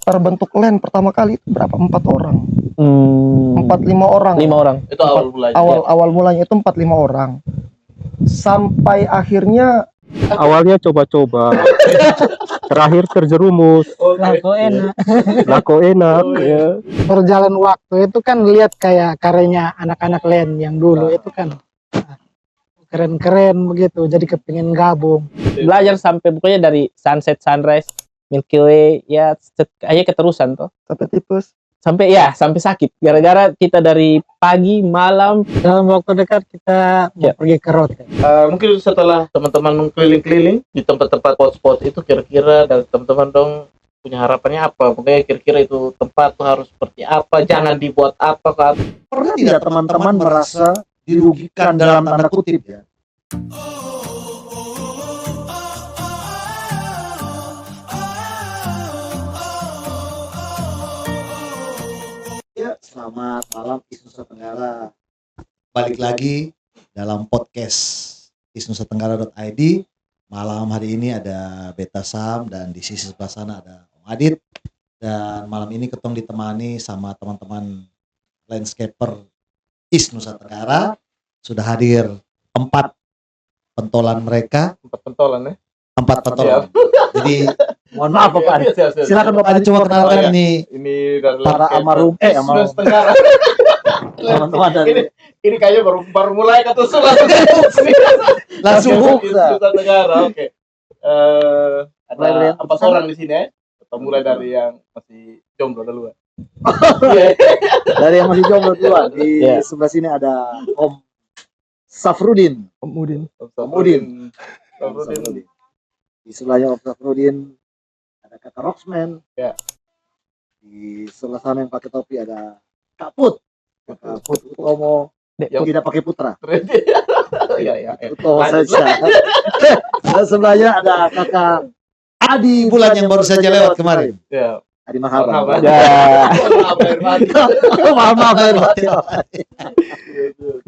terbentuk LAN pertama kali itu berapa? 4 orang. 4-5 orang. 5 orang. Itu awal mulanya. Awal mulanya itu 4-5 orang. Sampai akhirnya Awalnya coba-coba, terakhir terjerumus, lako enak, ya. Berjalan waktu itu kan lihat kayak karyanya anak-anak LAN yang dulu itu kan keren-keren begitu, jadi kepingin gabung. Belajar sampai pokoknya dari sunset, sunrise, Milky Way, ya aja keterusan toh. sampai tipes. Sampai sakit. Gara-gara kita dari pagi, malam. Dalam waktu dekat kita mau pergi ke road. Mungkin setelah teman-teman keliling-keliling di tempat-tempat hotspot itu, kira-kira dari teman-teman dong punya harapannya apa? Pokoknya kira-kira itu tempat tuh harus seperti apa, jangan dibuat apa kan? Pernah tidak teman-teman merasa dirugikan dalam tanda kutip ya? Ya, selamat malam Nusa Tenggara. Balik lagi dalam podcast isnusatenggara.id. Malam hari ini ada Beta Sam dan di sisi sebelah sana ada Om Adit. Dan malam ini ketong ditemani sama teman-teman landscaper Nusa Tenggara. Sudah hadir 4 pentolan mereka. 4 pentolan ya? 4 pentolan. Jadi Mohon maaf Bapak Adit. silakan Bapak Adit coba kenalkan Ini dari para almarhum Nusa Tenggara. teman-teman dari Ini kayaknya baru mulai kata langsung Nusa Tenggara. Oke. Ada 4 orang di sini ya. Kita mulai dari yang masih jomblo dulu. dari yang masih jomblo duluan. Di sebelah sini ada Om Safrudin. Om Udin. Safrudin. Di sebelahnya Om Safrudin ada Kakak Roxman. Ya. Di sebelah sana yang pakai topi ada Kak Put. Kak Put Utomo yang tidak pakai putra. Iya. Utomo saja. Dan sebelahnya ada Kakak Adi Bulan yang baru saja lewat kemarin. Ya. Adi Mahaba. Ya. Maaf.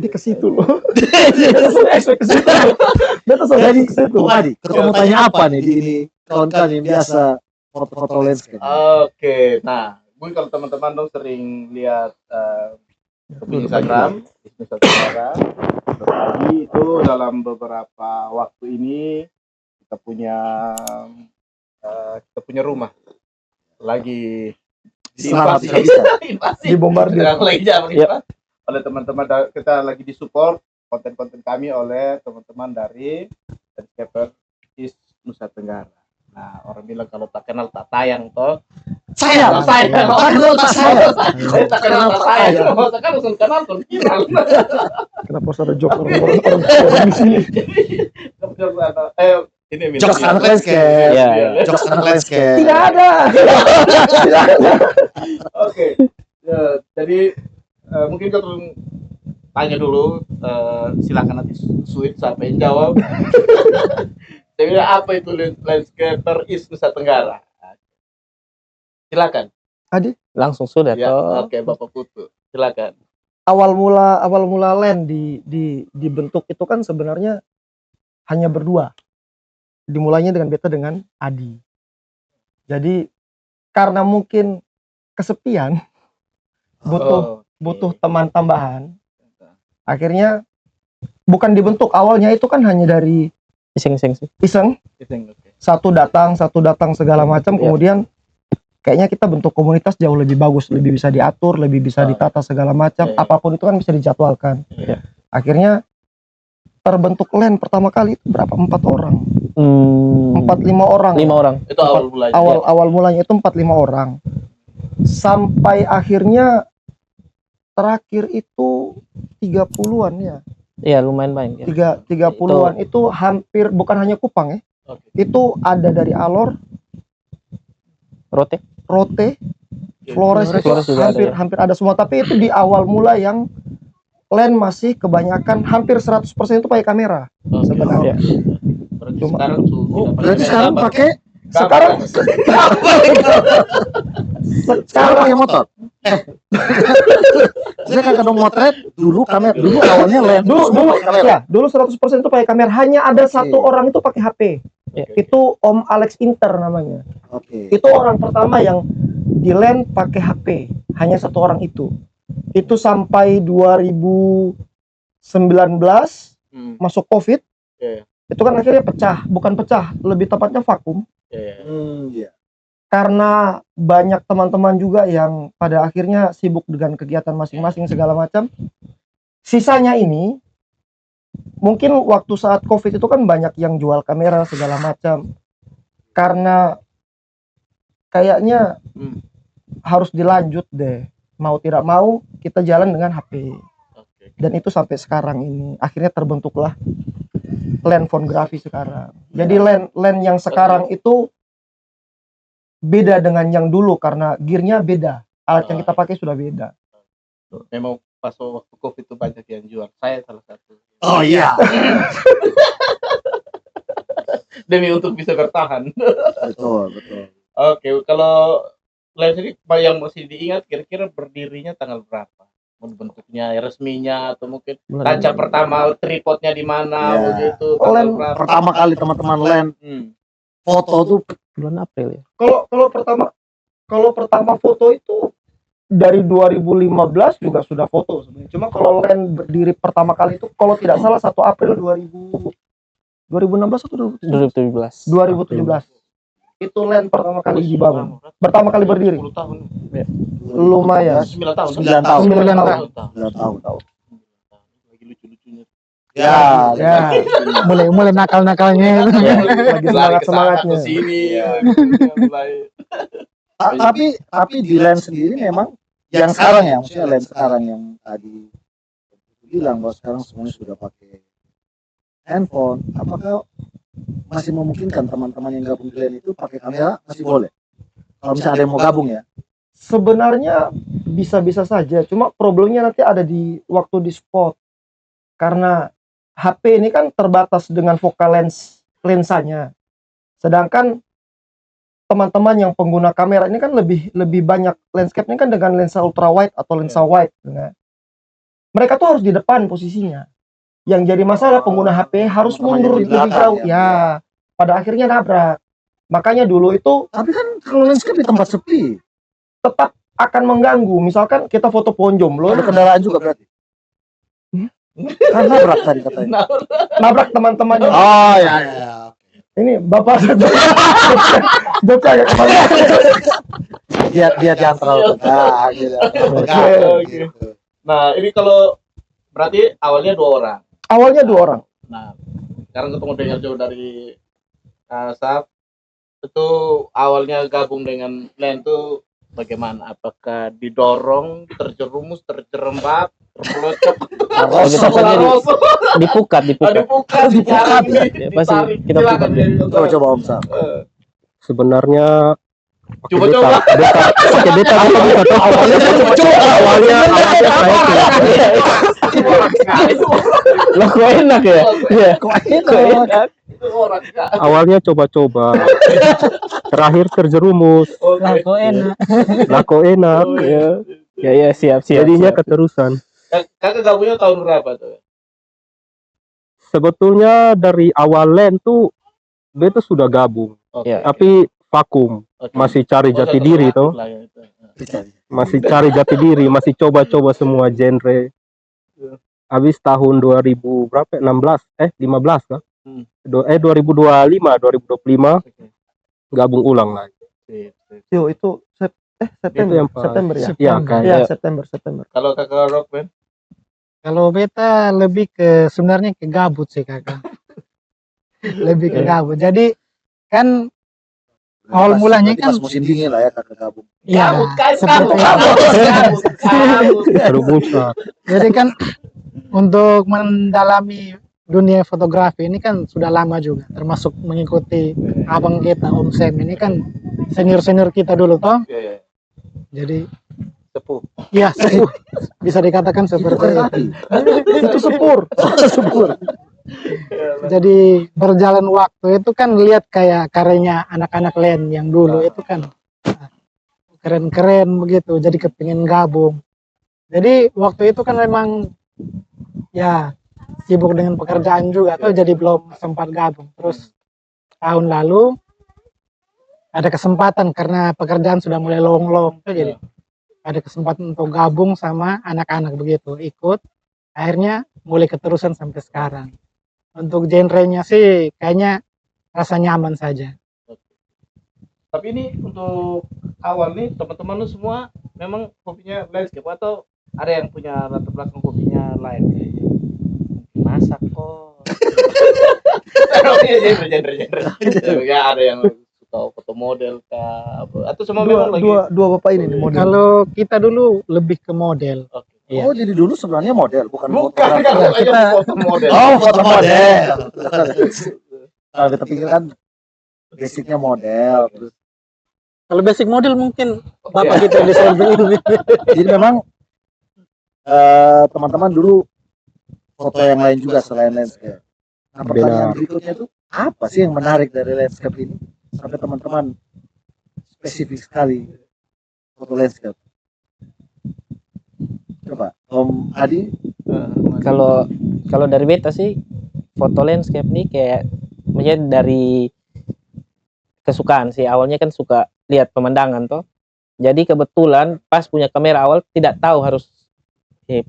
Dia ke situ loh. Jadi Om Adi, ketemu tanya apa nih di ini kawan-kawan yang biasa foto-foto landscape. Oke, nah, gue kalau teman-teman dong sering lihat Instagram Nusa Tenggara. Berbagi itu dalam beberapa waktu ini kita punya rumah lagi Selamat invasi Dibombardir. oleh teman-teman. Kita lagi disupport konten-konten kami oleh teman-teman dari Landscaper Nusa Tenggara. Nah, orang bilang kalau tak kenal tak tayang toh. Saya. Tak kenal tak sayang. Mau tak langsung kenal tuh viral. Kenapa harus ada joke orang di sini? Ini Jokes anak landscape. Ya. Jokes anak landscape. Tidak ada. Oke. Ya, jadi mungkin kita tanya dulu, silakan nanti Sweet siapa yang jawab. Jadi apa itu landscaper Nusa Tenggara? Silakan. Adi, Langsung sudah Ya, toh. oke Bapak Putu. Silakan. awal mula LAN dibentuk itu kan sebenarnya hanya berdua. Dimulainya dengan Beta dengan Adi. Jadi karena mungkin kesepian, butuh teman tambahan. Akhirnya bukan dibentuk, awalnya itu kan hanya dari Iseng-iseng sih. iseng, satu datang segala macam. Kemudian kayaknya kita bentuk komunitas jauh lebih bagus, lebih bisa diatur, lebih bisa ditata segala macam. Apapun itu kan bisa dijadwalkan. Akhirnya terbentuk LAN pertama kali itu berapa? 4 orang. 4-5 orang. 5 orang. Itu awal mulanya. Awal mulanya itu 4-5 orang. Sampai akhirnya terakhir itu 30-an ya. Iya, lumayan banyak. Ya. 30-an itu hampir, bukan hanya Kupang ya. Itu ada dari Alor, Rote. Flores itu juga ada, ya. hampir ada semua. Tapi itu di awal mula yang LAN masih kebanyakan hampir 100% itu pakai kamera sebenarnya. Berarti sekarang pakai Sekarang pakai motor. Saya kan kadang motret dulu kamera, dulu awalnya LAN. dulu 100% itu pakai kamera. Hanya ada satu orang itu pakai HP. Itu Om Alex Inter namanya. Oke. Itu orang pertama yang di LAN pakai HP. Hanya satu orang itu. Itu sampai 2019 masuk COVID. Iya. Itu kan akhirnya pecah, bukan pecah, lebih tepatnya vakum. Iya. Karena banyak teman-teman juga yang pada akhirnya sibuk dengan kegiatan masing-masing segala macam. Sisanya ini mungkin waktu saat COVID itu kan banyak yang jual kamera segala macam. Karena kayaknya harus dilanjut deh. Mau tidak mau kita jalan dengan HP. Dan itu sampai sekarang ini akhirnya terbentuklah LAN Fonografi sekarang. Jadi LAN yang sekarang itu beda dengan yang dulu karena gearnya beda. Alat yang kita pakai sudah beda. Memang pas waktu COVID itu banyak yang jual. Saya salah satu. Oh iya. Demi untuk bisa bertahan. Betul. Oke, kalau LAN sendiri yang masih diingat kira-kira berdirinya tanggal berapa? Bentuknya resminya atau mungkin kaca pertama tripodnya di mana Ya. begitu LAN tanggal berapa? Pertama kali teman-teman LAN foto tuh bulan April ya. Kalau pertama foto itu dari 2015 juga sudah foto sebenarnya. Cuma kalau LAN berdiri pertama kali itu kalau tidak salah 1 April 2016 atau 2017. 2017. Itu LAN pertama kali dibangun. Pertama kali berdiri. 10 tahun. Lumayan. 9 tahun. 9 tahun. 9 tahun. Lagi lucu-lucunya. Ya, mulai nakal-nakalnya. lagi semangat-semangatnya. Ke sini. Mulai. Tapi di LAN sendiri memang yang sekarang ya, maksudnya LAN sekarang yang tadi bilang bahwa sekarang semuanya sudah pakai handphone. Apakah masih memungkinkan teman-teman yang gabung di LAN itu pakai kamera masih boleh? Kalau misalnya ada yang mau gabung ya. Sebenarnya bisa-bisa saja, cuma problemnya nanti ada di waktu di spot. Karena HP ini kan terbatas dengan focal lensanya. Sedangkan teman-teman yang pengguna kamera ini kan lebih banyak landscape-nya kan dengan lensa ultra wide atau lensa wide. Nah, mereka tuh harus di depan posisinya. Yang jadi masalah pengguna HP harus Teman-teman mundur yang di lebih belakang jauh. ya. Ya, pada akhirnya nabrak. Makanya dulu itu Tapi kan kalau landscape di tempat sepi, tetap akan mengganggu. Misalkan kita foto pohon jomblo, ada kendaraan juga berarti. Kan nabrak tadi katanya. nabrak teman-teman yang Oh ya. ini bapak Jogja ya kemarin. Dia jangan terlalu tegang gitu. Oke. Nah, ini kalau berarti awalnya 2 orang. Awalnya 2 orang. Nah, sekarang ketemu dengan jauh dari Saf. Itu awalnya gabung dengan LAN itu bagaimana? Apakah didorong, terjerumus, terjerembab, terpelocok? Oh, kita pakai dipukat. Dipukat. Ya, pasti kita pukat ya. Coba Om Sam. Sebenarnya Coba-coba. pakai beta kita tuh awalnya Loh, kok enak ya? Iya. Kok enak? Itu orang Kak. awalnya coba-coba, terakhir terjerumus, Lah kok enak. lah kok enak ya. Ya siap. Jadinya keterusan. Kakak gabungnya tahun berapa tuh? Sebetulnya dari awal LAN tuh beta sudah gabung, Oke. Ya. tapi vakum, Oke. masih cari jati satu diri relatif toh. lah ya itu. Masih cari jati diri, masih coba-coba semua genre. Habis tahun 2000 berapa? 15 kan? 2025 Oke. gabung ulang lagi. Sip. Yo, itu September. yang pas. September ya. Ya, Ya, kayak September. Kalau kakak rock band? Kalau beta lebih ke sebenarnya ke gabut sih kakak. Lebih ke gabut. Jadi kan awal mulanya kan pas musim dingin lah ya kakak gabung. ya seperti terubusan. jadi kan untuk mendalami dunia fotografi ini kan sudah lama juga, termasuk mengikuti abang kita Om Sam ini kan senior kita dulu toh. Iya. Jadi Sepuh. ya bisa dikatakan seperti itu. Itu sepur. Jadi berjalan waktu itu kan lihat kayak karyanya anak-anak LAN yang dulu itu kan keren-keren begitu, jadi kepingin gabung. Jadi waktu itu kan memang ya sibuk dengan pekerjaan juga tuh, jadi belum sempat gabung. Terus tahun lalu ada kesempatan karena pekerjaan sudah mulai long-long tuh, jadi ada kesempatan untuk gabung sama anak-anak begitu, ikut, akhirnya mulai keterusan sampai sekarang. Untuk genrenya sih kayaknya rasa nyaman saja. Tapi ini untuk awal nih teman-teman lu semua memang hobinya landscape atau ada yang punya latar belakang hobinya lain kayaknya? Masak kok. genre. Ya ada yang suka foto model kah atau semua memang lagi. Dua bapak ini nih model. Kalau kita dulu lebih ke model. Oke. Iya. Oh, jadi dulu sebenarnya model, bukan Bukan fotografer. kan aja foto model. Oh, foto model. Kalau kita pikir kan basicnya model. Terus. Kalau basic model mungkin bapak kita di samping ini. Jadi memang teman-teman dulu foto yang lain juga selain landscape. Nah, pertanyaan berikutnya tuh apa sih yang menarik dari landscape ini sampai teman-teman spesifik sekali foto landscape? Coba Om Adi. Kalau dari beta sih foto landscape nih kayak maksudnya dari kesukaan sih. Awalnya kan suka lihat pemandangan toh. Jadi kebetulan pas punya kamera awal tidak tahu harus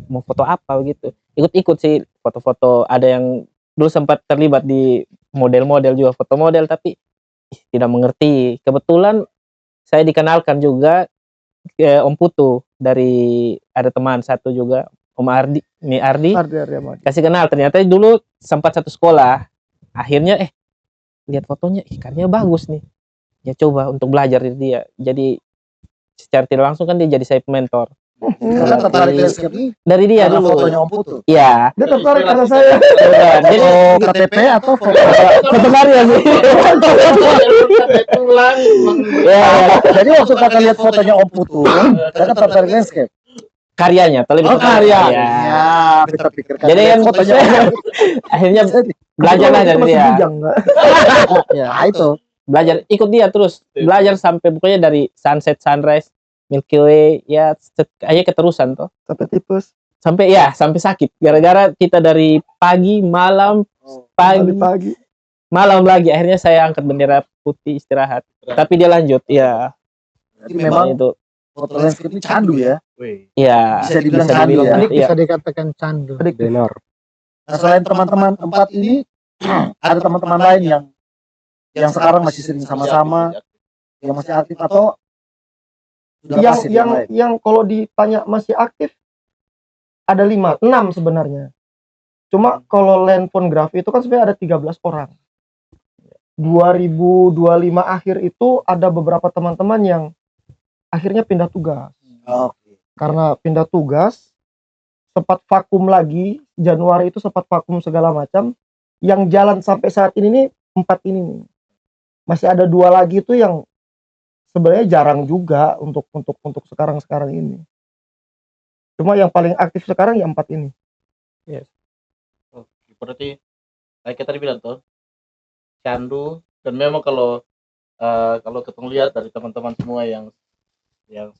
mau foto apa begitu. Ikut-ikut sih foto-foto, ada yang dulu sempat terlibat di model-model juga, foto model, tapi tidak mengerti. Kebetulan saya dikenalkan juga ke Om Putu dari ada teman satu juga, Om Ardi, Ardi kasih kenal. Ternyata dulu sempat satu sekolah. Akhirnya lihat fotonya, karyanya bagus nih. Ya coba untuk belajar dari dia. Jadi secara tidak langsung kan dia jadi saya mentor. Karena tertarik landscape ini Dari dia karena dulu. fotonya Om Putu. Iya. Dia tertarik karena saya. Jadi Oh, KTP atau foto? foto karya sih. Ya, Jadi waktu kakak lihat fotonya Om Putu, kakak tertarik landscape. karyanya, terlebih Oh, karya. Iya. Ya, kita pikir Jadi kan fotonya. akhirnya belajar lah dari dia. Ya, itu. Belajar ikut dia terus. Belajar sampai pokoknya dari sunset, sunrise, Milky Way, ya aja keterusan toh. Sampai tipes. Sampai sakit. Gara-gara kita dari pagi, malam, Pagi. malam lagi. Akhirnya saya angkat bendera putih istirahat. Tapi dia lanjut, ya. Jadi memang Itu, foto landscape ini candu ya. ya. Bisa dibilang candu ya. Ini Iya. bisa dikatakan candu. Benar. Nah, selain teman-teman empat ini, ada teman-teman lain yang sekarang masih sering sama-sama, yang masih aktif atau sudah pasif lain? Yang kalau ditanya masih aktif ada 6 sebenarnya. Cuma kalau land fotografi itu kan sebenarnya ada 13 orang. 2025 akhir itu ada beberapa teman-teman yang akhirnya pindah tugas. Oke. Karena pindah tugas, sempat vakum lagi, Januari itu sempat vakum segala macam. Yang jalan sampai saat ini nih 4 ini nih. Masih ada 2 lagi itu yang sebenarnya jarang juga untuk sekarang ini. Cuma yang paling aktif sekarang ya 4 ini. Oke, berarti kayak kita bilang tuh candu, dan memang kalau kita lihat dari teman-teman semua yang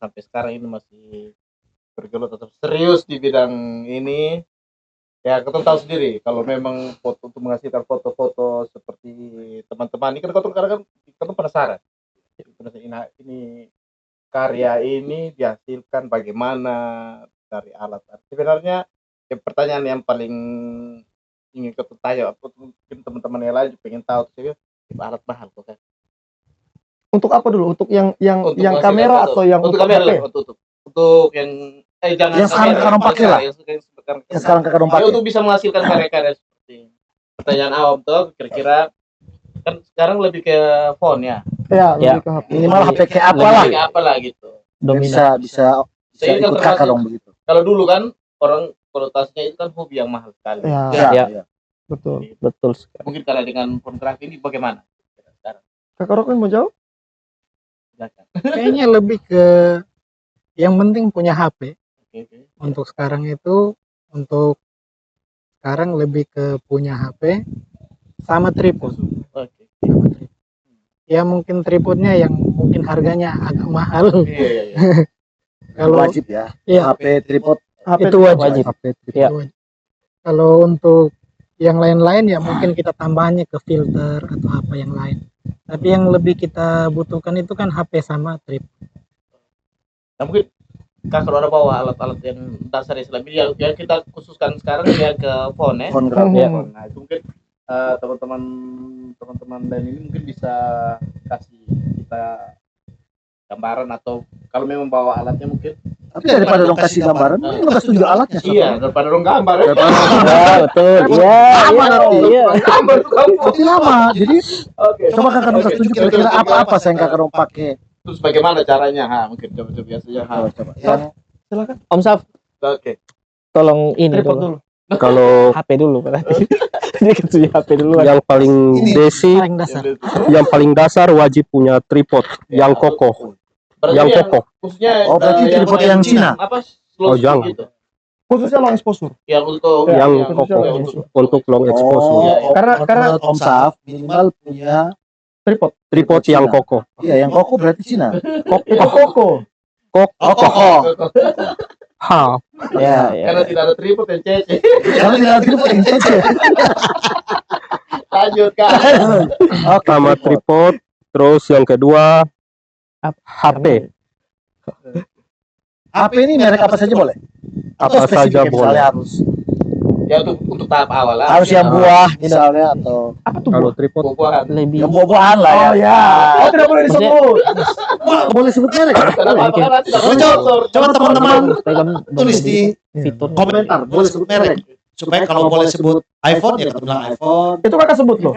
sampai sekarang ini masih bergelut atau serius di bidang ini, ya kita tahu sendiri kalau memang foto untuk menghasilkan foto-foto seperti teman-teman ini kan kita penasaran. Ini karya ini dihasilkan bagaimana dari alat. Sebenarnya pertanyaan yang paling ingin kita tanya, mungkin teman-teman yang lain juga pengen tahu tuh, alat mahal tuh kan. Untuk apa dulu? Untuk yang Untuk menghasilkan kamera foto. atau yang untuk untuk kamera HP? lah, untuk yang jangan Yang sekarang kamera, kakak pakai lah. Yang sekarang kakak Ya, pakai. untuk bisa menghasilkan karya-karya seperti pertanyaan awam tuh kira-kira kan sekarang lebih ke phone ya. Ya, Ya. lebih ke HP. Minimal HP kayak apa Lebih lah. Kayak apa lah gitu. Dominan. Bisa Saya kan ikut termasuk- kakak dong begitu. Kalau dulu kan orang konotasinya itu kan hobi yang mahal sekali. Ya, Ya. Ya. betul. Betul sekali. Mungkin kalau dengan fotografi ini bagaimana? Sekarang Kakak Rokun mau jawab? silakan. Kayaknya lebih ke yang penting punya HP. Oke. Untuk sekarang itu, untuk sekarang lebih ke punya HP sama tripod. Oke. Ya mungkin tripodnya yang mungkin harganya agak mahal. Iya. Kalau Wajib ya. iya, HP tripod HP itu wajib. Wajib. HP Ya. Kalau untuk Yang lain-lain ya mungkin kita tambahnya ke filter atau apa yang lain. Tapi yang lebih kita butuhkan itu kan HP sama trip. Nah, mungkin Kak kalau ada bawa alat-alat yang dasar Islam yang kita khususkan sekarang ya ke phone ya. Ya. Nah, itu mungkin teman-teman lain ini mungkin bisa kasih kita gambaran atau kalau memang bawa alatnya mungkin. Tapi daripada dong kasih gambaran, ini lo kasih juga alatnya. Iya, daripada dong gambar ya. Ya, betul. Iya, Lama nanti. iya. Gambar tuh kamu. Tapi lama, jadi Oke. coba kakak dong kasih tunjuk kira-kira apa-apa saya kakak dong pakai. Terus bagaimana caranya? Mungkin coba biasanya. Coba. Silakan. Om Saf, Oke. tolong ini Tripod dulu. dulu. Kalau HP dulu berarti. Dia kasih HP dulu. yang paling Ini. basic, Paling dasar. yang paling dasar wajib punya tripod yang kokoh, Berarti yang kokoh. khususnya Oh, berarti tripod yang Cina. Apa? Oh, jangan. Gitu. Khususnya long exposure. Yang untuk Yang kokoh. untuk long exposure. Karena- Om Saf minimal punya Tripod yang kokoh. iya yang kokoh berarti Cina. Itu koko. Kokoh. Ha, Ya, ya. karena tidak ada tripod yang cece. Kalau tidak ada tripod yang cece. Lanjut Kak. pertama tripod, terus yang kedua HP. HP ini merek apa saja boleh? Apa Atau saja spesifik ya, boleh. misalnya harus Ya untuk tahap awal lah. harus yang buah misalnya atau Apa tuh? Kalau tripod buah-buahan. Lebih yang buah-buahan lah ya. Oh ya. Oh tidak boleh disebut. Wah, boleh sebut merek. Kenapa? Karena tidak boleh sponsor. Coba teman-teman pegang tulis di fitur. komentar boleh sebut merek supaya kalau boleh sebut iPhone ya kita bilang iPhone. Itu kakak sebut loh.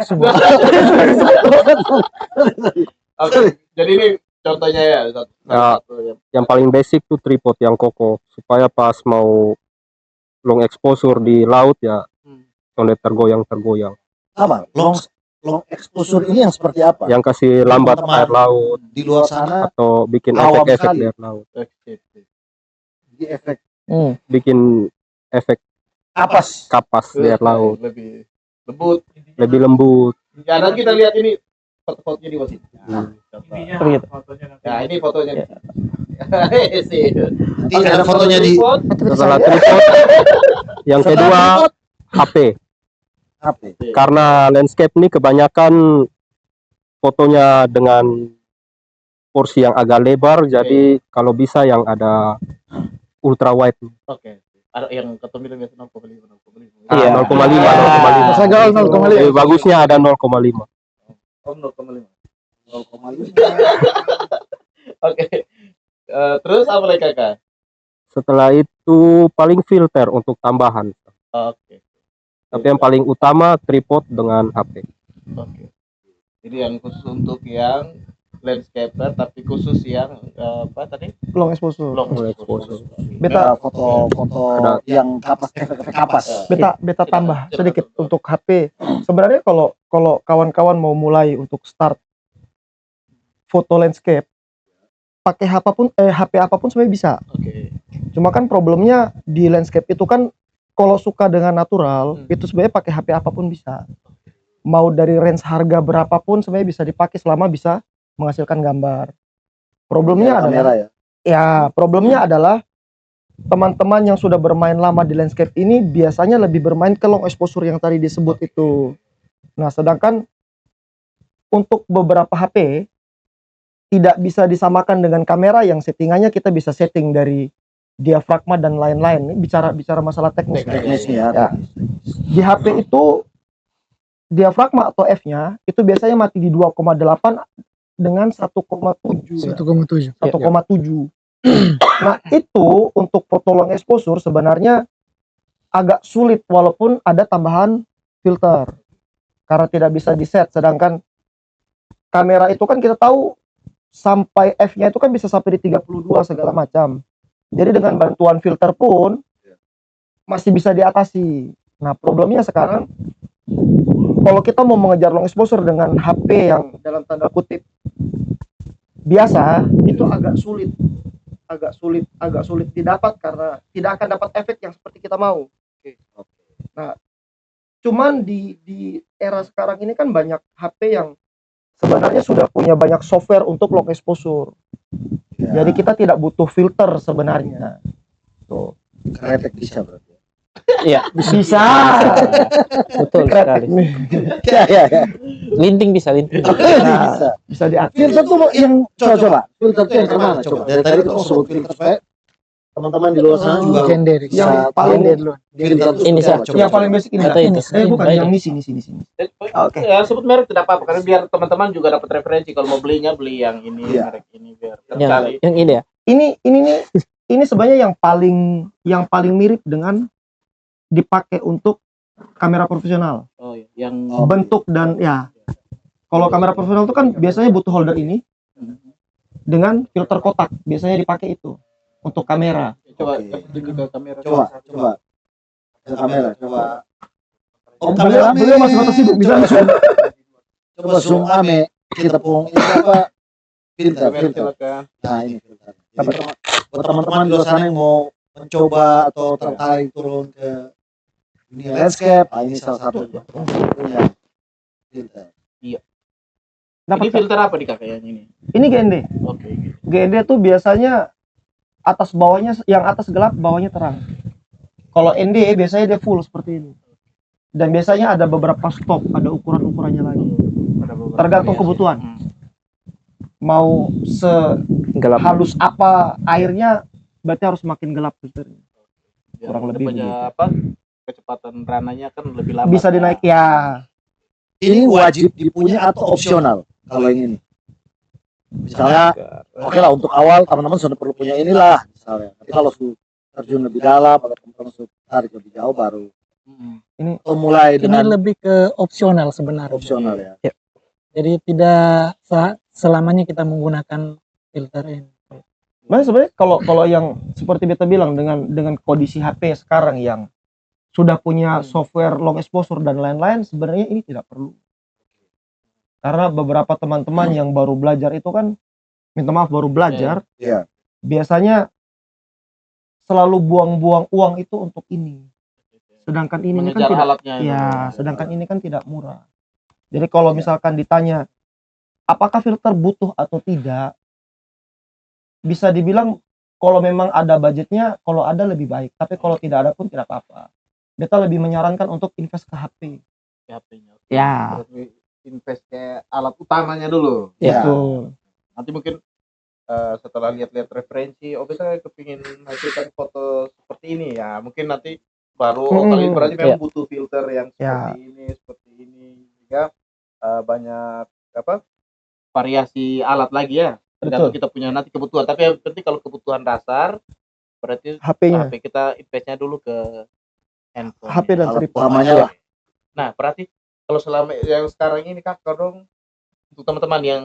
Oke. Jadi ini contohnya ya. Satu ya. yang paling basic tuh tripod yang kokoh supaya pas mau long exposure di laut ya oleh tergoyang-tergoyang. Apa? Long exposure ini yang seperti apa? Yang kasih lambat Teman-teman air laut di luar sana atau bikin Awam efek-efek sekali. di air laut. Oke. di efek Bikin efek kapas. kapas di air laut. Lebih lembut. Lebih lembut. Ya, nanti kita lihat ini foto-fotonya di sini. Begitu. Nah, ini fotonya. Ya. Sih. Nanti ada fotonya di Setelah tripod, yang kedua HP. HP. Karena landscape ini kebanyakan fotonya dengan porsi yang agak lebar, jadi kalau bisa yang ada ultra wide. Oke. Ada yang ketumbil biasa 0,5. Iya. 0,5. Masa gaul 0,5. Bagusnya ada 0,5. Oh, 0,5. 0,5. Oke. Terus apa lagi Kakak? Setelah itu paling filter untuk tambahan. Oke. Tapi yang paling utama tripod dengan HP. Oke. Jadi yang khusus untuk yang landscaper tapi khusus yang apa tadi? Long exposure. Long exposure. Beta Foto-foto Ada. yang kapas efek kapas. beta tambah sedikit untuk HP. Sebenarnya kalau kawan-kawan mau mulai untuk start foto landscape pakai HP apapun sebenarnya bisa. Oke. Cuma kan problemnya di landscape itu kan kalau suka dengan natural itu sebenarnya pakai HP apapun bisa. Mau dari range harga berapapun sebenarnya bisa dipakai selama bisa menghasilkan gambar. Problemnya adalah kamera ya. ya problemnya adalah teman-teman yang sudah bermain lama di landscape ini biasanya lebih bermain ke long exposure yang tadi disebut itu. Nah, sedangkan untuk beberapa HP tidak bisa disamakan dengan kamera yang settingannya kita bisa setting dari diafragma dan lain-lain. Ini bicara masalah teknis. Teknisnya Ya. Di HP itu diafragma atau F-nya itu biasanya mati di 2,8 dengan 1,7. 1,7. 1,7. Nah, itu untuk foto long exposure sebenarnya agak sulit walaupun ada tambahan filter. Karena tidak bisa di-set, sedangkan kamera itu kan kita tahu sampai F-nya itu kan bisa sampai di 32 segala macam. Jadi dengan bantuan filter pun masih bisa diatasi. Nah, problemnya sekarang kalau kita mau mengejar long exposure dengan HP yang dalam tanda kutip biasa, itu agak sulit didapat karena tidak akan dapat efek yang seperti kita mau. Nah, cuman di era sekarang ini kan banyak HP yang sebenarnya sudah punya banyak software untuk long exposure. Jadi kita tidak butuh filter sebenarnya. Tuh. Kretek bisa berarti. Iya, Bisa. betul sekali. Ya. Linting bisa, linting. Nah, bisa diaktif. Filter tuh yang coba. Filter tuh yang kemana coba? Dari tadi kita sebut filter supaya teman-teman di luar sana juga Gender. Yang bisa paling tahu dulu. filter tuh Ini, seperti Sah. apa, coba. yang paling basic ini. Atau itu. Bukan Baik. yang di sini. Oke. Ya sebut merek tidak apa-apa karena biar teman-teman juga dapat referensi kalau mau belinya beli yang ini Iya. merek ini biar Yang, sekali. yang ini ya. Ini sebenarnya yang paling mirip dengan dipakai untuk kamera profesional. Oh iya, yang Oh. Bentuk dan ya. Kalau kamera profesional itu kan biasanya butuh holder ini dengan filter kotak. Biasanya dipakai itu untuk kamera. coba Oke. tunjuk ke kamera. Coba. Ke kamera, coba. Oh, Beliau masih batas sibuk bisa. Coba zoom ame kita pun ini apa filter. Silakan. Nah, ini filter. Jadi, buat teman-teman di luar sana yang mau mencoba atau tertarik turun ke dunia landscape, ini salah satu punya filter. Ini filter apa di kakak yang ini? Ini GND. Oke. GND tuh biasanya atas bawahnya yang atas gelap, bawahnya terang. Kalau ND biasanya dia full seperti ini. Dan biasanya ada beberapa stop, ada ukuran-ukurannya lagi. Ada beberapa Tergantung variasi. kebutuhan. Hmm. Mau Gelap. sehalus apa airnya, berarti harus makin gelap filternya. Biar Kurang lebih depannya begitu. apa? Kecepatan rananya kan lebih lambat. Bisa dinaik ya. Ini wajib dipunya atau opsional kalau yang ini. Misalnya, oke lah untuk awal teman-teman sudah perlu punya inilah misalnya. Tapi kalau sudah terjun lebih dalam atau teman-teman sudah tarik lebih jauh baru Hmm. atau mulai Ini dengan lebih ke opsional sebenarnya. opsional ya. Jadi tidak selamanya kita menggunakan filter ini. Nah, sebenarnya kalau yang seperti beta bilang dengan kondisi HP sekarang yang sudah punya software long exposure dan lain-lain, sebenarnya ini tidak perlu. Karena beberapa teman-teman yang baru belajar itu kan, minta maaf baru belajar, Iya. biasanya selalu buang-buang uang itu untuk ini. Sedangkan ini kan Mengejar tidak, alatnya. ya, sedangkan ini kan tidak murah. Jadi kalau misalkan ditanya apakah filter butuh atau tidak, bisa dibilang kalau memang ada budgetnya, kalau ada lebih baik. Tapi kalau tidak ada pun tidak apa-apa. Beta lebih menyarankan untuk invest ke HP. HP-nya. Ya. Berarti invest ke alat utamanya dulu. Ya. Betul. Nanti mungkin setelah lihat-lihat referensi, oh kita kepingin hasilkan foto seperti ini ya. Mungkin nanti baru kali berarti memang butuh filter yang seperti ini sehingga banyak apa variasi alat lagi ya. Tergantung kita punya nanti kebutuhan. Tapi yang penting kalau kebutuhan dasar berarti HP-nya. HP kita investnya dulu ke handphone. HP dan Alat tripod. utamanya lah. Nah, berarti kalau selama yang sekarang ini kakak dong untuk teman-teman yang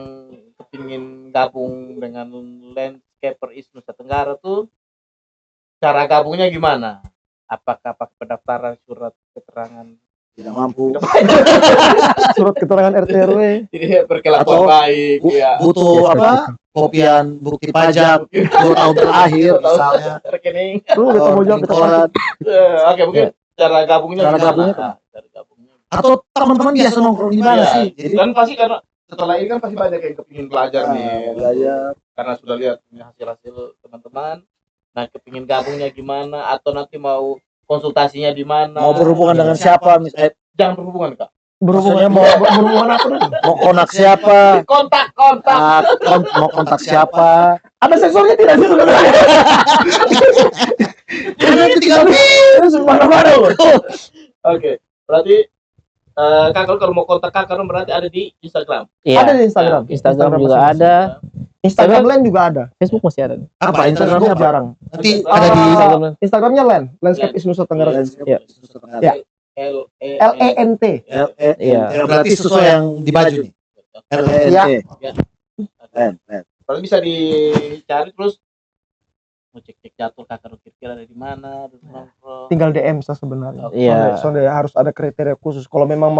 kepingin gabung dengan Landscaper East Nusa Tenggara tuh cara gabungnya gimana? Apakah pakai pendaftaran surat keterangan Tidak mampu. Surat keterangan RT RW. tidak berkelakuan Atau baik ya? Butuh apa? Kopian bukti pajak 2 tahun terakhir misalnya. Rekening. Lu kita mau jawab kita Koran. Oke, mungkin cara gabungnya Cara gimana? gabungnya Nah, cara gabungnya. Atau teman-teman biasa nongkrong di mana Iya, sih? Jadi kan pasti karena setelah ini kan pasti banyak yang kepingin belajar nih. belajar. Karena sudah lihat hasil-hasil teman-teman. Nah, kepingin gabungnya gimana atau nanti mau konsultasinya di mana? Mau berhubungan dengan siapa misalnya Jangan berhubungan, Kak. Berhubungannya mau berhubungan apa dulu? mau kontak siapa? Kontak. Mau kontak siapa? Ada sensornya tidak sih sebenarnya? Karena tinggal Terus mana-mana loh. Oke. Berarti kakak kalau mau kontak kakak berarti ada di Instagram. Iya. Ada di Instagram. Instagram juga masing-masing. ada. Instagram lain juga ada. Facebook masih ada. apa Instagramnya Facebook apa? jarang. Nanti ada di Instagramnya Landscape East Nusa Tenggara. Ya. Ya. LENT. LENT. Iya. Ya, berarti sesuai yang di baju nih. LNT. Kalau bisa dicari terus mau cek jadwal kakak kira-kira ada di mana, terus nongkrong. Tinggal DM saya sebenarnya. Iya. Soalnya harus ada kriteria khusus. Kalau memang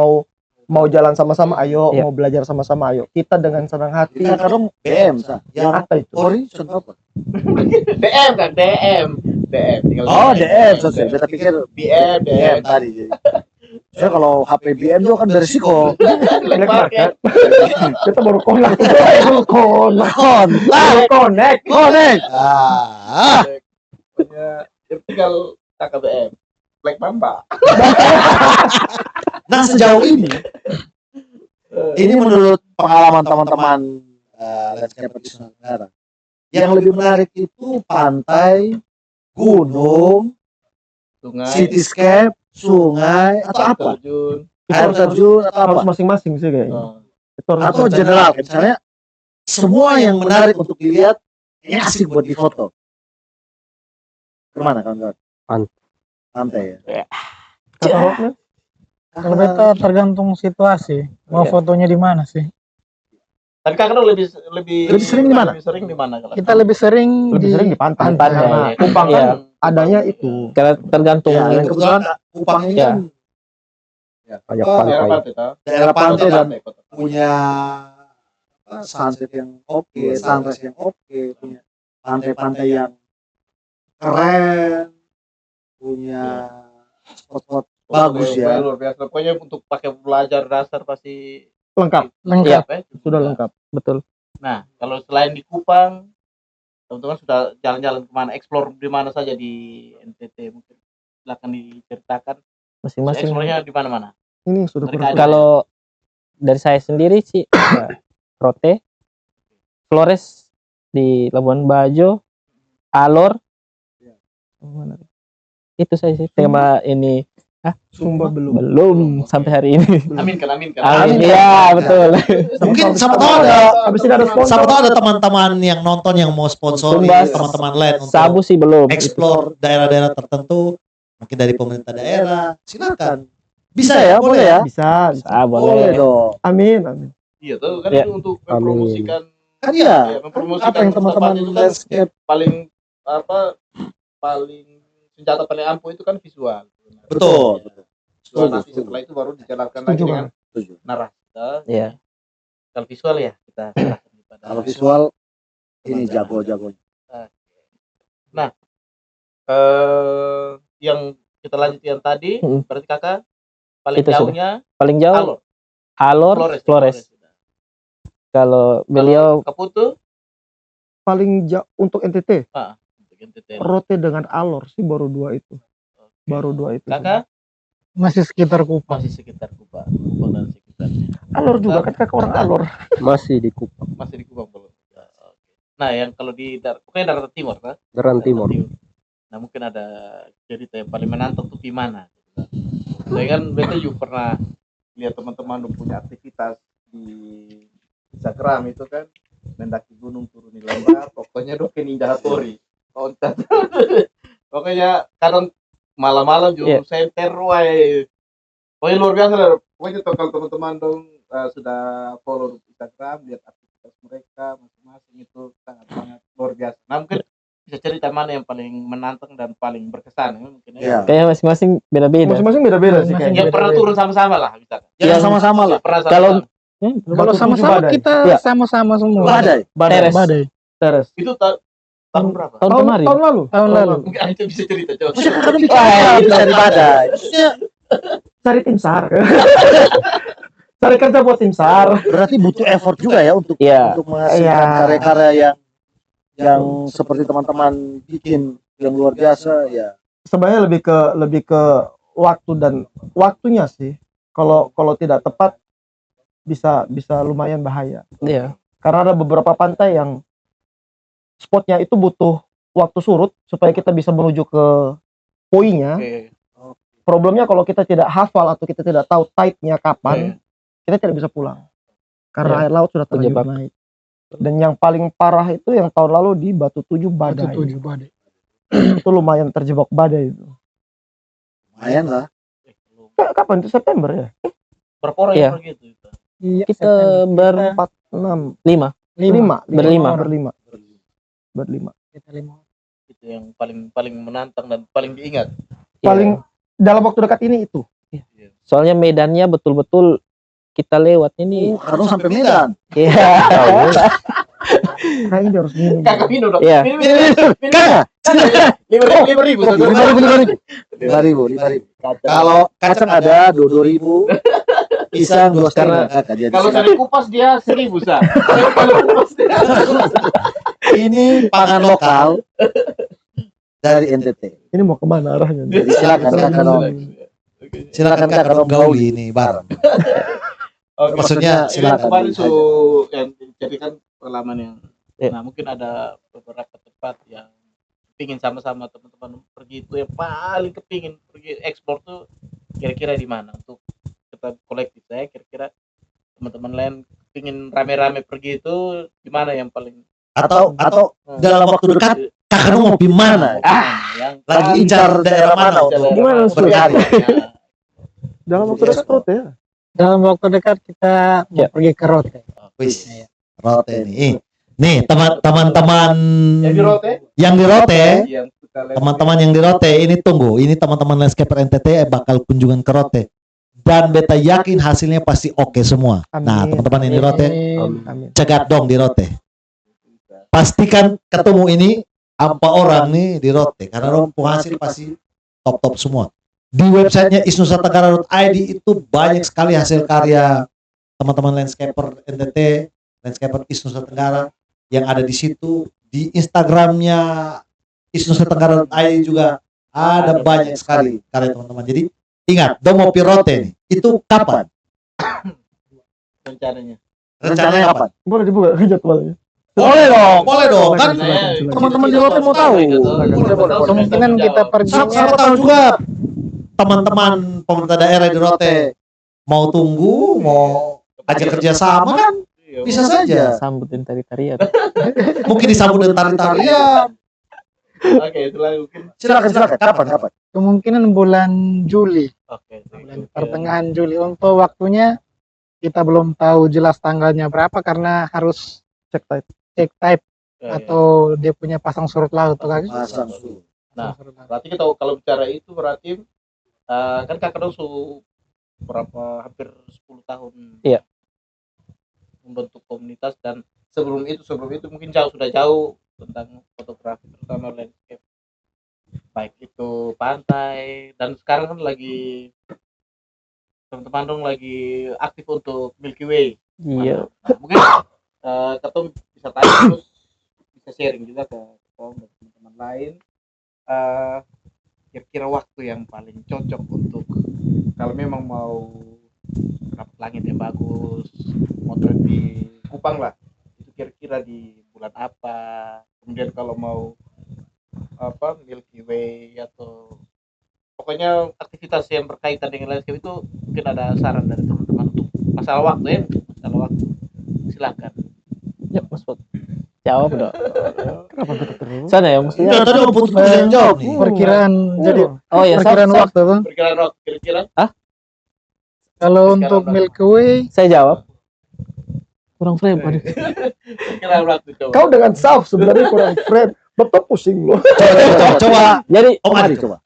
mau jalan sama-sama, ayo. Iya. Mau belajar sama-sama, ayo. Kita dengan senang hati. Kita kadang BM sah. Yang Apa itu? Ori apa? DM kan, DM. Tinggal Oh, DM sosial. Kita pikir BM. tadi. Soalnya kalau HP BM juga kan berisiko. Black market. Kita baru konak. Baru connect. Connect. Punya tinggal kakak BM. Black Mamba. Nah sejauh ini menurut pengalaman teman-teman landscape di Nusa Tenggara, yang lebih menarik itu pantai, gunung, Sungai, cityscape, sungai, atau apa? terjun. Air terjun atau Harus apa? masing-masing sih kayaknya. Oh. Itu harus Atau general, misalnya semua yang menarik untuk dilihat, ini asik buat difoto. Kemana kawan-kawan? Pantai ya. kata Rotnya, Kalau beta tergantung situasi. Mau Iya. fotonya di mana sih? Tapi kakak lebih sering di mana? Lebih sering di mana kalau? Kita lebih sering lebih sering di pantai. Pantai. Karena Iya. Kupang Iya. kan adanya itu. Karena tergantung Ya, dan kebetulan Kupang ini Ya. kan Banyak apa, Daerah pantai. pantai toh? daerah pantai dan Kota. punya sunset yang oke, sunrise yang oke, punya pantai-pantai yang keren, punya spot-spot bagus Luar ya. Luar biasa. Pokoknya untuk pakai belajar dasar pasti Lengkap, lengkap. ya. sudah lengkap. betul. Nah, kalau selain di Kupang, teman-teman sudah jalan-jalan kemana? Explore di mana saja di NTT? Mungkin silakan diceritakan. Masing-masing. Explore-nya di mana-mana? Ini sudah Dari pernah. keadaan. Kalau dari saya sendiri sih ya, Rote, Flores di Labuan Bajo, Alor. Mana? Itu saya sih tema ini Sumba belum. belum sampai hari ini. Amin kan, amin kan. Amin ya betul. Mungkin sama tahu ada Habis ini ada sponsor. sama tahu ada teman-teman yang nonton yang mau sponsori Tumbas, teman-teman lain untuk Sabu sih belum. explore daerah-daerah tertentu, mungkin dari pemerintah daerah, silakan. Bisa ya, boleh ya? Bisa. Sabu Boleh boleh. dong. Amin, amin. Iya tuh kan Ya. itu untuk Amin. mempromosikan Kan iya. ya, mempromosikan Apa yang teman-teman tempat itu kan landscape paling paling senjata paling ampuh itu kan visual. betul. Visual Setuju, nanti setuju. setelah itu baru dijalankan lagi Setuju, dengan Setuju. narasi. Iya. Kalau visual ya kita serahkan kepada Kalau visual ini jago-jago. yang kita lanjut yang tadi berarti kakak paling Itu sudah. jauhnya Paling jauh Alor, Alor, Flores. sudah. Kalau beliau Kaputu Paling jauh untuk NTT, untuk NTT. Rote dengan Alor sih baru dua itu. Baru dua itu. Kakak Masih sekitar Kupang. masih sekitar Kupang dan sekitarnya. Alor juga kan kakak orang Alor. Masih di Kupang, Masih di Kupang belum. Ya, oke. Nah, yang kalau di pokoknya daratan timur kan? Daratan Timur. Nah, mungkin ada cerita yang paling menantang tuh di mana? Saya kan beta juga pernah lihat teman-teman yang punya aktivitas di Instagram itu kan mendaki gunung turun di lembah, pokoknya doke ninja hatori. Konten. Pokoknya kadang malam-malam juga center wae. Pokoknya luar biasa lah. Pokoknya tuh kalau teman-teman dong sudah follow Instagram, lihat aktivitas mereka masing-masing itu sangat-sangat luar biasa. Nah, mungkin bisa cerita mana yang paling menantang dan paling berkesan ya, mungkin ya. Iya. kayaknya masing-masing beda-beda. Masing-masing beda-beda sih Masing-masing kayaknya. Yang pernah turun sama-sama lah misalkan. Yang sama-sama lah. Pernah Kalau sama-sama. Kalau Batu tujuh sama-sama badai. kita Iya. sama-sama semua. Badai. Teres. Badai. Teres. Itu tahun berapa? Tahun kemarin. Tahun lalu. Tahun lalu. Mungkin itu bisa cerita coba. Maksudnya bukan bicara dari badai. Maksudnya Cari tim SAR. Cari kerja buat tim SAR. berarti butuh effort juga ya untuk Iya. untuk menghasilkan Iya. karya-karya yang seperti teman-teman bikin yang luar biasa ya. Sebenarnya lebih ke waktu dan waktunya sih. Kalau tidak tepat bisa lumayan bahaya. Iya. Karena ada beberapa pantai yang spotnya itu butuh waktu surut supaya kita bisa menuju ke poinnya. Oke. Problemnya kalau kita tidak hafal atau kita tidak tahu tide-nya kapan, kita tidak bisa pulang. Karena Iya. air laut sudah terlanjur Terjebak. naik. Dan yang paling parah itu yang tahun lalu di Batu Tujuh Batu badai. Tujuh badai. Itu lumayan terjebak badai itu. Lumayan lah. Kapan itu September ya? Berapa orang Iya. yang pergi itu? Iya, Kita September. 4, 6, berlima. Berlima. Berlima. Kita 5. Itu yang paling menantang dan paling diingat. Paling dalam waktu dekat ini itu. Soalnya medannya betul-betul kita lewat ini. Harus sampai Medan. Iya. Kayaknya dia harus minum. Kakak minum dong. Iya. Minum. Kakak, 5.000. Lima ribu. Kalau kacang ada 2.000, pisang 2,5. Jadi Kalau cari kupas dia 1.000 sah. Kalau kupas dia ini pangan lokal dari NTT. Ini mau kemana arahnya? Jadi silakan Kakak Dong. Silakan Kakak Dong gauli ini bareng. Oke, Maksudnya ini silakan. kemarin yang dijadikan pengalaman yang Ya. nah mungkin ada beberapa tempat yang pingin sama-sama teman-teman pergi itu yang paling kepingin pergi ekspor tuh kira-kira di mana untuk kita kolektif saya kira-kira teman-teman lain pingin rame-rame pergi itu di mana yang paling Atau dalam waktu dekat Kakak Dong mau pergi mana? yang Lagi incar daerah mana? Gimana, Mas? berhari? Dalam waktu dekat Rote ya. Dalam waktu dekat kita mau pergi ke Rote. Wis, Rote nih. Nih teman-teman yang di Rote yang di Rote, yang kita lihat teman-teman yang di Rote ini tunggu. Ini teman-teman landscaper NTT bakal kunjungan ke Rote. Dan beta yakin hasilnya pasti oke semua. Nah, Amin. teman-teman yang di Rote, Amin. cegat dong di Rote. Pastikan ketemu ini apa orang nih di Rote karena dong penghasil pasti top semua. Di websitenya isnusatenggara.id itu banyak sekali hasil karya teman-teman landscaper NTT, landscaper Isnusa Tenggara yang ada di situ. Di Instagramnya isnusatenggara.id juga ada banyak sekali karya teman-teman. Jadi ingat, dong mau pi Rote nih, itu kapan? rencananya Rencananya kapan? Boleh dibuka jadwalnya. Boleh dong, kan Teman-teman di Rote mau tahu. Kemungkinan kita perginya siapa tahu juga teman-teman pemerintah daerah di Rote mau tunggu, mau ajak kerja sama kan bisa saja. Sambutin tari-tarian. Mungkin disambut dengan tari-tarian. oke itulah mungkin Silakan. Kapan? kemungkinan bulan Juli, oke bulan pertengahan Juli. Untuk waktunya kita belum tahu jelas tanggalnya berapa karena harus Cek type. cek type Ya, ya. atau dia punya pasang surut laut tuh kan. Nah, berarti kita kalau bicara itu berarti kan Kakak Dong berapa hampir 10 tahun Iya. membentuk komunitas dan sebelum itu mungkin sudah jauh tentang fotografi terutama landscape baik itu pantai dan sekarang kan lagi teman-teman dong lagi aktif untuk Milky Way. Iya. Nah, mungkin Ketum bisa tanya terus bisa sharing juga ke Ketum dan teman-teman lain kira-kira waktu yang paling cocok untuk kalau memang mau dapat langit yang bagus motret di Kupang lah itu kira-kira di bulan apa kemudian kalau mau apa Milky Way atau pokoknya aktivitas yang berkaitan dengan landscape itu mungkin ada saran dari teman-teman untuk masalah waktu ya masalah waktu silakan. Yuk, Mas Put. Jawab dong. Kenapa kita terus? Sana ya, maksudnya. Enggak, tadi om putus yang jawab nih. Perkiraan jadi Oh ya, perkiraan waktu tuh. Perkiraan waktu kira-kira Kalau untuk Milky Way saya jawab. Kurang frame. Aduh. perkiraan waktu coba. Kau dengan Sauf sebenarnya kurang frame. Bapak pusing loh. Coba Jadi Om Adi coba.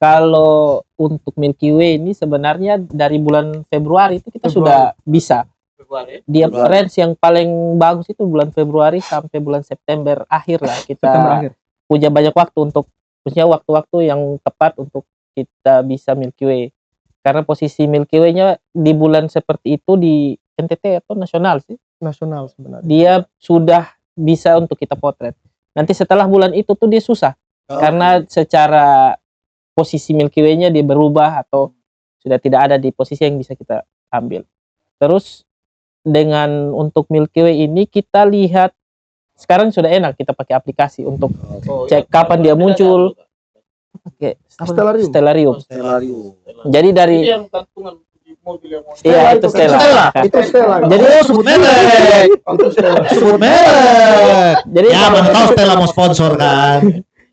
kalau untuk Milky Way ini sebenarnya dari bulan Februari itu kita sudah bisa. Februari Dia Februari. range yang paling bagus itu bulan Februari sampai bulan September akhir lah kita September akhir. punya banyak waktu untuk punya waktu-waktu yang tepat untuk kita bisa Milky Way. Karena posisi Milky Way-nya di bulan seperti itu di NTT atau nasional sih. Nasional sebenarnya. Dia sudah bisa untuk kita potret. Nanti setelah bulan itu tuh dia susah. Karena secara posisi Milky Way-nya dia berubah atau sudah tidak ada di posisi yang bisa kita ambil. Terus dengan untuk Milky Way ini kita lihat sekarang sudah enak kita pakai aplikasi untuk cek kapan dia muncul. Pakai Stellarium. Stellarium. Stellarium. Jadi dari Ini yang gantungan di mobil yang mau iya itu Stella. Stella. Itu Stella. Jadi Sebut merek. Itu Stella. Sebut merek. jadi Ya, mana tahu Stella mau sponsor kan.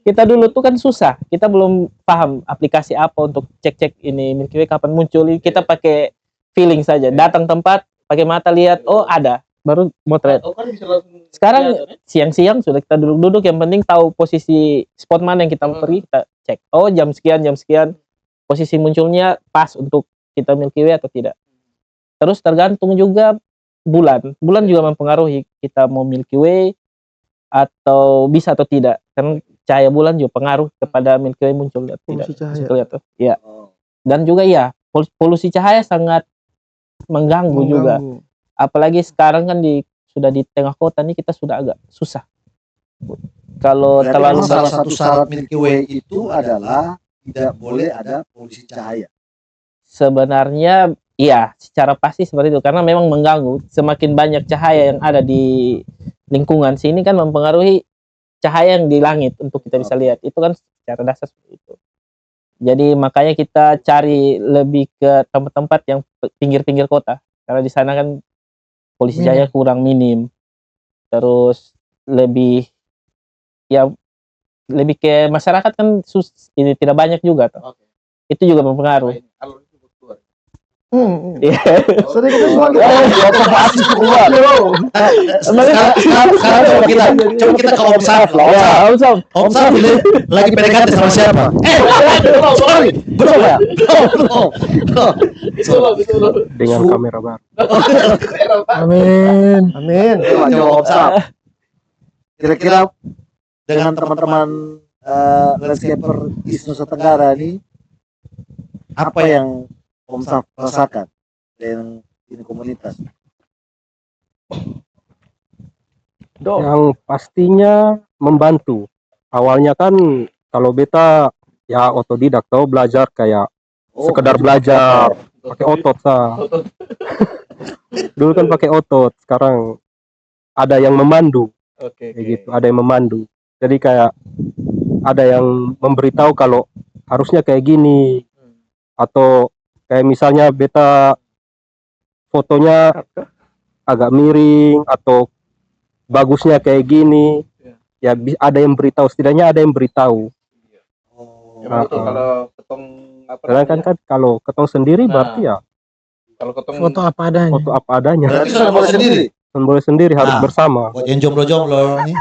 kita dulu tuh kan susah. Kita belum paham aplikasi apa untuk cek-cek ini Milky Way kapan muncul. Kita pakai feeling saja. Datang tempat, pakai mata lihat, oh ada, baru motret. Oh kan bisa langsung Sekarang kelihatan, ya? siang-siang sudah kita duduk-duduk, yang penting tahu posisi spot mana yang kita mau pergi, kita cek. Oh jam sekian, posisi munculnya pas untuk kita Milky Way atau tidak. Terus tergantung juga bulan juga mempengaruhi kita mau Milky Way atau bisa atau tidak. Kan cahaya bulan juga pengaruh kepada Milky Way muncul atau tidak. Polusi cahaya. Bisa lihat tuh. Ya. Dan juga ya polusi cahaya sangat mengganggu juga. Apalagi sekarang kan sudah di tengah kota nih kita sudah agak susah Kalau Berarti terlalu memang salah banyak, satu syarat Milky Way itu adalah tidak boleh ada polusi cahaya. sebenarnya iya, secara pasti seperti itu karena memang mengganggu. Semakin banyak cahaya yang ada di lingkungan sini kan mempengaruhi cahaya yang di langit untuk kita bisa lihat. Itu kan secara dasar seperti itu. Jadi makanya kita cari lebih ke tempat-tempat yang pinggir-pinggir kota karena di sana kan polusi Minim. cahaya kurang minim. Terus lebih ya lebih ke masyarakat kan ini tidak banyak juga toh. Oke. Itu juga mempengaruh. Alur itu keluar. Iya. Sedikit visual kita. Sekarang coba kita ke Om Saf lah. Ya, Om Sam. Om Saf ini lagi PDKT sama siapa? Sorry, belum ya? Belum. Itu loh, itu loh. dengan kamera baru. Amin. Amin. Coba Om Saf. Kira-kira dengan teman-teman landscaper East Nusa Tenggara ini apa yang Om Saf rasakan dengan ini komunitas? Yang pastinya membantu. Awalnya kan kalau beta ya otodidak tau belajar kayak sekedar belajar pakai otot sah. Dulu kan pakai otot, sekarang ada yang memandu Oke. kayak gitu, ada yang memandu. Jadi kayak ada yang memberitahu kalau harusnya kayak gini atau kayak misalnya beta fotonya agak miring atau bagusnya kayak gini. Ya ada yang beritahu, setidaknya ada yang beritahu. Emang itu kalau ketong apa Sedangkan namanya? kan kalau ketong sendiri Nah. berarti ya Kalau ketong Foto apa adanya. foto apa adanya. Berarti sudah boleh sendiri. Kan boleh sendiri harus Nah. bersama. Buat yang jomblo-jomblo nih.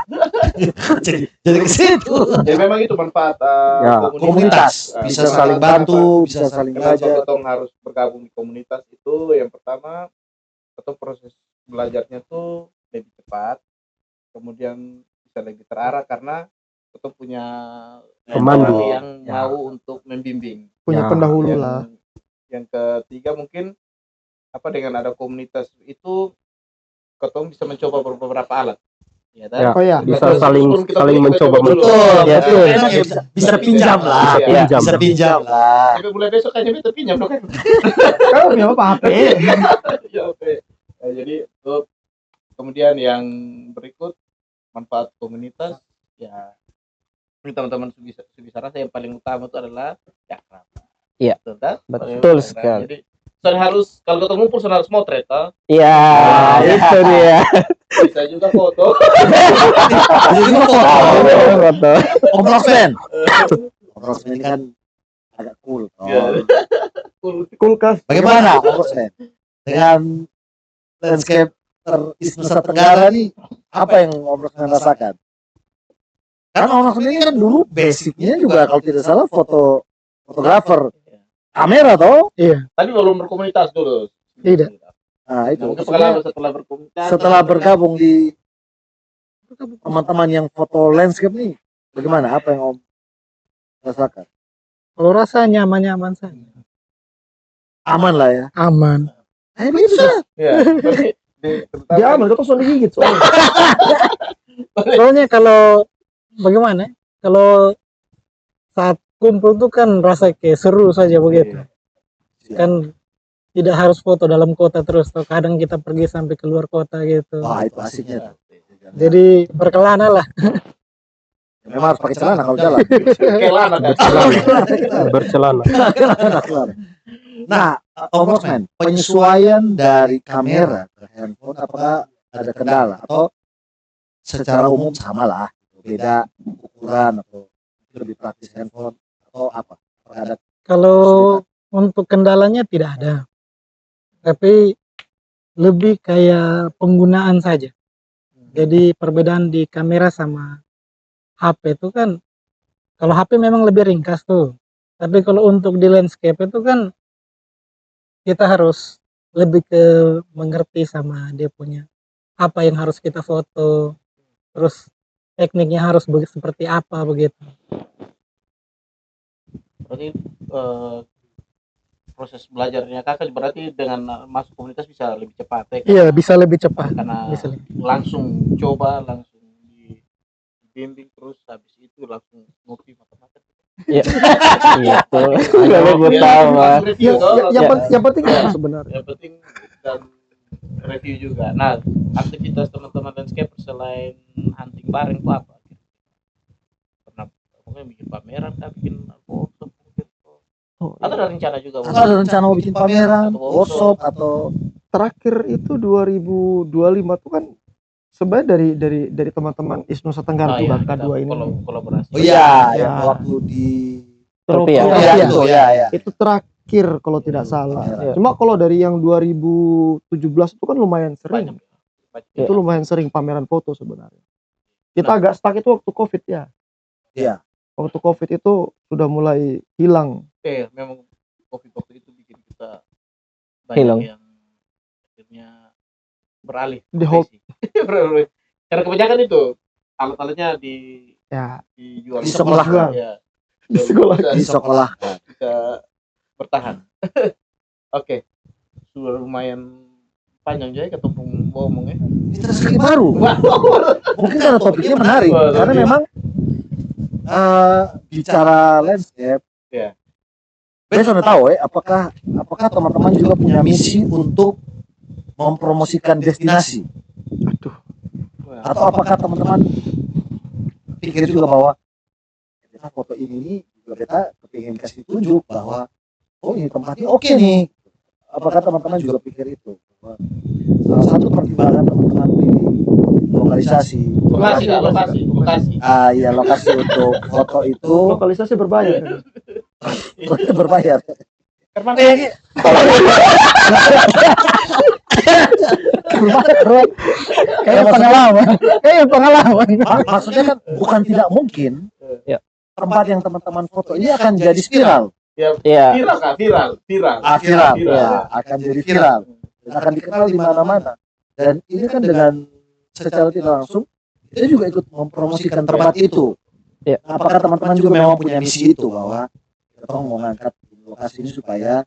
Jadi ke situ. ya memang itu manfaat Ya, Komunitas bisa saling bantu, bisa saling Kenapa belajar. ketong harus bergabung di komunitas itu? Yang pertama, ketong proses belajarnya tuh lebih cepat, kemudian bisa lebih terarah karena ketong punya Pemandu. orang yang Ya. mau untuk membimbing. Punya Ya. pendahulu yang, lah. yang ketiga mungkin apa dengan ada komunitas itu ketong bisa mencoba beberapa alat. Ya, Ya, Oh ya. bisa Betul. saling Sebelum kita saling beli, kita mencoba coba dulu. Betul, Ya, betul. betul. Enak ya, bisa pinjam lah. Bisa Iya. pinjam. Bisa pinjam lah. Tapi mulai besok aja kita pinjam dong kan. Kau punya apa HP? Ya, oke. Nah, jadi untuk kemudian yang berikut manfaat komunitas ya ini teman-teman sebisa rasa yang paling utama itu adalah akrab. Iya. Betul kan? Betul Akrab. sekali. Jadi soalnya harus kalau ketemu ngumpul soalnya harus motret toh. Iya, Ya. itu dia. Bisa juga foto. Jadi gua Foto. Om Roxman. Om Roxman ini kan agak cool. Iya. Kulkas. Bagaimana Om Roxman? Dengan landscape East Nusa Tenggara nih, apa yang Om Roxman rasakan? Karena Om Roxman ini kan dulu basicnya juga kalau tidak salah fotografer kamera toh. Tapi belum berkomunitas dulu. Tidak. Nah itu Mungkin maksudnya setelah berkomunitas. setelah bergabung di teman-teman yang foto landscape nih, bagaimana? Apa yang Om rasakan? Kalau rasa nyaman-nyaman saja. Aman lah ya. Aman. Begitu saja. Ya. Dia aman, kau tuh digigit soalnya. Soalnya kalau bagaimana? Kalau saat kumpul tuh kan rasa kayak seru saja begitu. Kan tidak harus foto dalam kota terus. Tuh. Kadang kita pergi sampai keluar kota gitu. Wah itu asiknya. Jadi berkelana lah. Memang harus pakai celana kalau jalan. Kelana kan. Bercelana. Nah, Om Roxman, penyesuaian dari kamera ke handphone apakah ada kendala atau secara umum sama lah, beda ukuran atau lebih praktis handphone atau apa? Apakah ada Kalau untuk kendalanya tidak ada. Tapi lebih kayak penggunaan saja. Jadi perbedaan di kamera sama HP itu kan kalau HP memang lebih ringkas tuh. Tapi kalau untuk di landscape itu kan kita harus lebih ke mengerti sama dia punya apa yang harus kita foto. Terus tekniknya harus seperti apa begitu. Berarti proses belajarnya kakak berarti dengan masuk komunitas bisa lebih cepat ya? Iya, bisa lebih cepat. Karena Bisa lebih. langsung coba langsung bimbing terus habis itu langsung ngopi makan-makan. Iya. Gitu. Iya, Kalau gue tahu mah. review, Yang penting itu sebenarnya. yang penting dan review juga. Nah, aktivitas teman-teman landscaper selain hunting bareng itu apa? Pernah pokoknya bikin pameran kah, bikin workshop mungkin? Atau ada rencana juga? Atau ada rencana mau bikin pameran, workshop atau Terakhir itu 2025 tuh kan sebenarnya dari teman-teman ISNU Nusa Tenggara juga kita K2 ini. kolaborasi. oh iya, Ya. yang waktu di Rupiah. Rupiah. ya, itu ya. Itu terakhir kalau tidak salah. Iya. Cuma kalau dari yang 2017 itu kan lumayan sering. Banyak. Itu lumayan sering pameran foto sebenarnya. Kita agak stuck itu waktu Covid ya. Iya. Waktu Covid itu sudah mulai hilang. Memang kopi itu bikin kita Hilang. banyak yang akhirnya beralih Di hold. profesi. Beralih. Karena kebanyakan itu alat-alatnya Ya, dijual Di sekolah. ya. di sekolah. Di sekolah. Bisa bertahan. Oke. Sudah lumayan panjang juga ketemu ngomongnya. Ini strategi baru. Mungkin karena topiknya menarik. Wah, Karena topik. memang bicara landscape. Iya. Saya sudah tahu apakah teman-teman juga punya misi untuk mempromosikan destinasi, Wah, atau apakah teman-teman pikir juga bahwa kita foto ini juga kita kepingin kasih tunjuk bahwa oh ini tempatnya oke nih. Apakah teman-teman juga pikir itu? Bahwa salah satu pertimbangan teman-teman di lokalisasi, lokasi. ya lokasi untuk foto itu Lokalisasi berbayar. berbayar. Karena Kayak pengalaman. Maksudnya kan bukan tidak mungkin Ya. tempat yang teman-teman foto ini akan jadi viral. Iya. viral. Viral. Iya. Ya, akan jadi viral. Dan akan dikenal di mana-mana. Dan ini kan dengan secara tidak langsung kita juga ikut mempromosikan tempat itu. Ya. Apakah teman-teman juga memang punya misi itu bahwa kita mau mengangkat lokasi ini supaya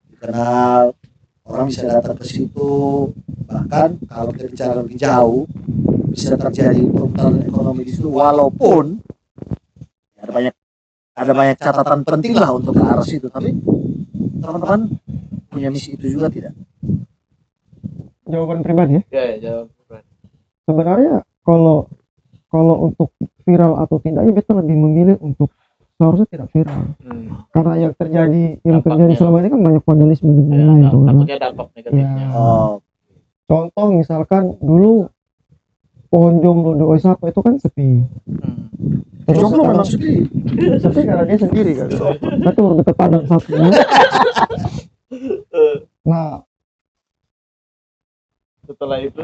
dikenal, orang bisa datang ke situ, bahkan kalau kita bicara lebih jauh bisa terjadi perputaran ekonomi di situ, walaupun ada banyak catatan penting lah untuk ke arah situ. Tapi teman-teman punya misi itu juga tidak? Jawaban pribadi ya. Ya, jawab. Sebenarnya kalau untuk viral atau tidaknya kita lebih memilih untuk seharusnya tidak viral. Karena yang terjadi Dampaknya. selama ini kan banyak vandalisme dan lain-lain tuh, kan. Takutnya dampak negatifnya. Ya. Oh, Contoh misalkan dulu pohon jomblo di Oisapa itu kan sepi. Terus jomblo sekarang memang sepi. sepi karena dia sendiri kan. Tapi baru kita padang satu. Nah, Setelah itu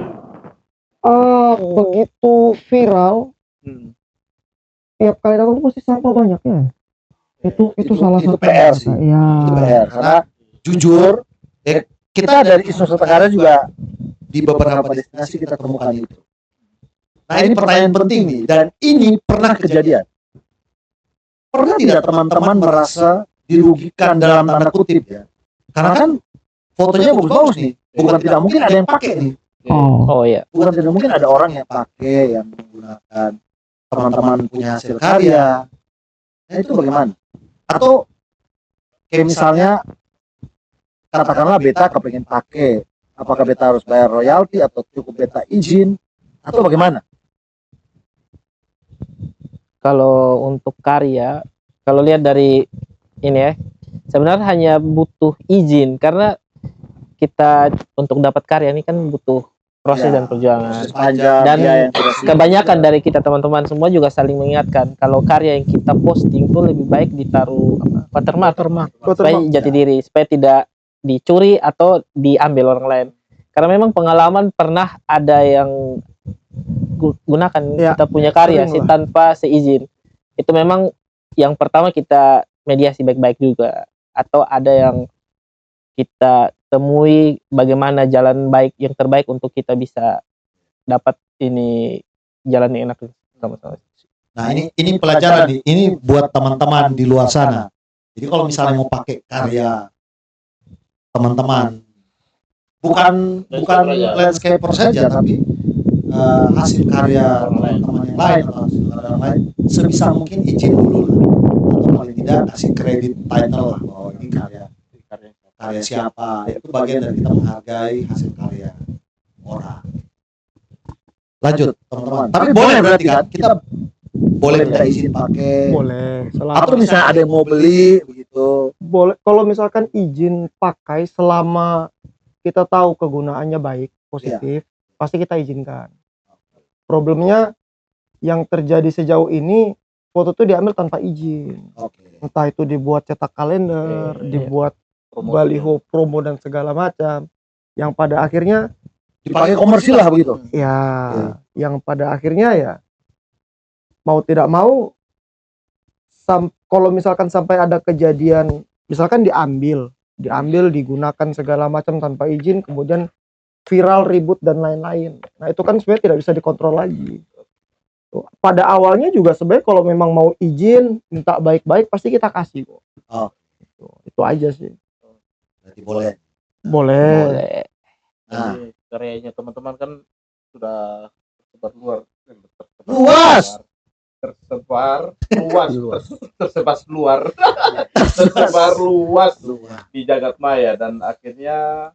begitu viral, tiap kali datang tuh pasti sampah banyak ya. Itu salah itu satu PR sih. Ya. Itu PR. Karena jujur kita dari ISNU Nusa Tenggara juga di beberapa destinasi kita temukan itu. Nah ini pertanyaan penting nih, dan ini pernah kejadian. Pernah tidak teman-teman merasa dirugikan dalam tanda kutip ya? Karena kan fotonya bagus-bagus nih, bukan tidak mungkin ada yang pakai nih, Oh iya. bukan tidak mungkin ada orang yang pakai, yang menggunakan, teman-teman punya hasil karya. Nah itu bagaimana? Atau kayak misalnya katakanlah beta kepengen pakai, apakah beta harus bayar royalti atau cukup beta izin atau bagaimana? Kalau untuk karya, kalau lihat dari ini ya, sebenarnya hanya butuh izin karena kita untuk dapat karya ini kan butuh proses Ya, dan perjuangan. proses panjang, Dan biaya yang tidak sedikit. Kebanyakan dari kita teman-teman semua juga saling mengingatkan kalau karya yang kita posting tuh lebih baik ditaruh watermark supaya jati diri, supaya tidak dicuri atau diambil orang lain. Karena memang pengalaman pernah ada yang gunakan Ya, kita punya karya sering sih lah. tanpa seizin. Itu memang yang pertama kita mediasi baik-baik juga, atau ada yang kita temui bagaimana jalan baik yang terbaik untuk kita bisa dapat ini jalan yang enak sama-sama. Nah ini pelajaran nih, ini buat teman-teman di luar sana. Jadi kalau misalnya mau pakai karya teman-teman, bukan landscaper saja, tapi hasil karya teman-teman yang lain atau hasil karya yang lain, sebisa mungkin izin dulu lah, atau paling tidak kasih kredit title lah bahwa ini karya siapa. Itu bagian dari kita menghargai hasil karya orang. Lanjut teman-teman. Tapi boleh berarti kan kita boleh minta izin pakai, Boleh. atau misalnya ada yang mau beli begitu. Boleh kalau misalkan izin pakai selama kita tahu kegunaannya baik, positif, pasti kita izinkan. Problemnya yang terjadi sejauh ini, foto itu diambil tanpa izin. Oke. Entah itu dibuat cetak kalender, dibuat baliho promo dan segala macam. Yang pada akhirnya Dipakai komersil lah begitu. ya, yang pada akhirnya ya mau tidak mau kalau misalkan sampai ada kejadian misalkan diambil digunakan segala macam tanpa izin, kemudian viral, ribut dan lain-lain. Nah itu kan sebenarnya tidak bisa dikontrol lagi. Tuh, pada awalnya juga sebenarnya kalau memang mau izin minta baik-baik pasti kita kasih kok. Oh. Itu aja sih. Berarti boleh. Boleh. Nah, Jadi karyanya teman-teman kan sudah tersebar luas, tersebar luas di jagat maya, dan akhirnya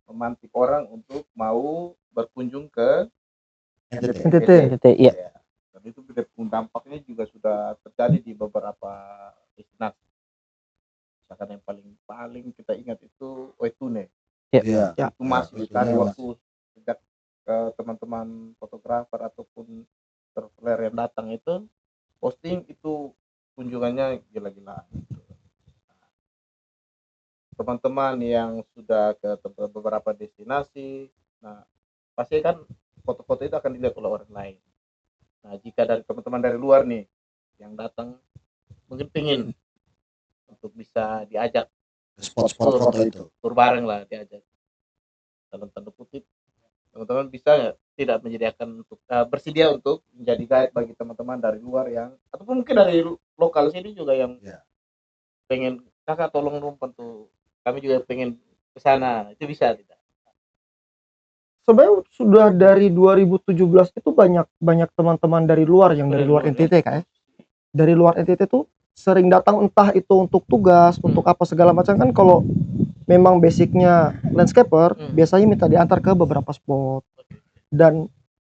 memantik orang untuk mau berkunjung ke NTT. Iya. dan itu dampaknya juga sudah terjadi di beberapa destinasi. Misalkan yang paling kita ingat itu Oetune. iya. Ya. Itu masih dicari Iya, waktu sejak teman-teman fotografer ataupun traveler yang datang itu posting itu kunjungannya gila-gilaan. Teman-teman yang sudah ke beberapa destinasi, nah pasti kan foto-foto itu akan dilihat oleh orang lain. Nah jika dari teman-teman dari luar nih yang datang mungkin pengen untuk bisa diajak Spot-spot foto itu. tur bareng lah, diajak dalam tanda kutip, teman-teman bisa nggak tidak menyediakan untuk bersedia untuk menjadi guide bagi teman-teman dari luar yang ataupun mungkin dari lokal sini juga yang pengen, kakak tolong dong bantu kami juga pengen ke sana, itu bisa tidak? Sebenarnya sudah dari 2017 itu banyak teman-teman dari luar yang dari luar NTT kan ya. Dari luar NTT tuh sering datang, entah itu untuk tugas, untuk apa segala macam kan. Kalau memang basicnya landscaper, biasanya minta diantar ke beberapa spot. Dan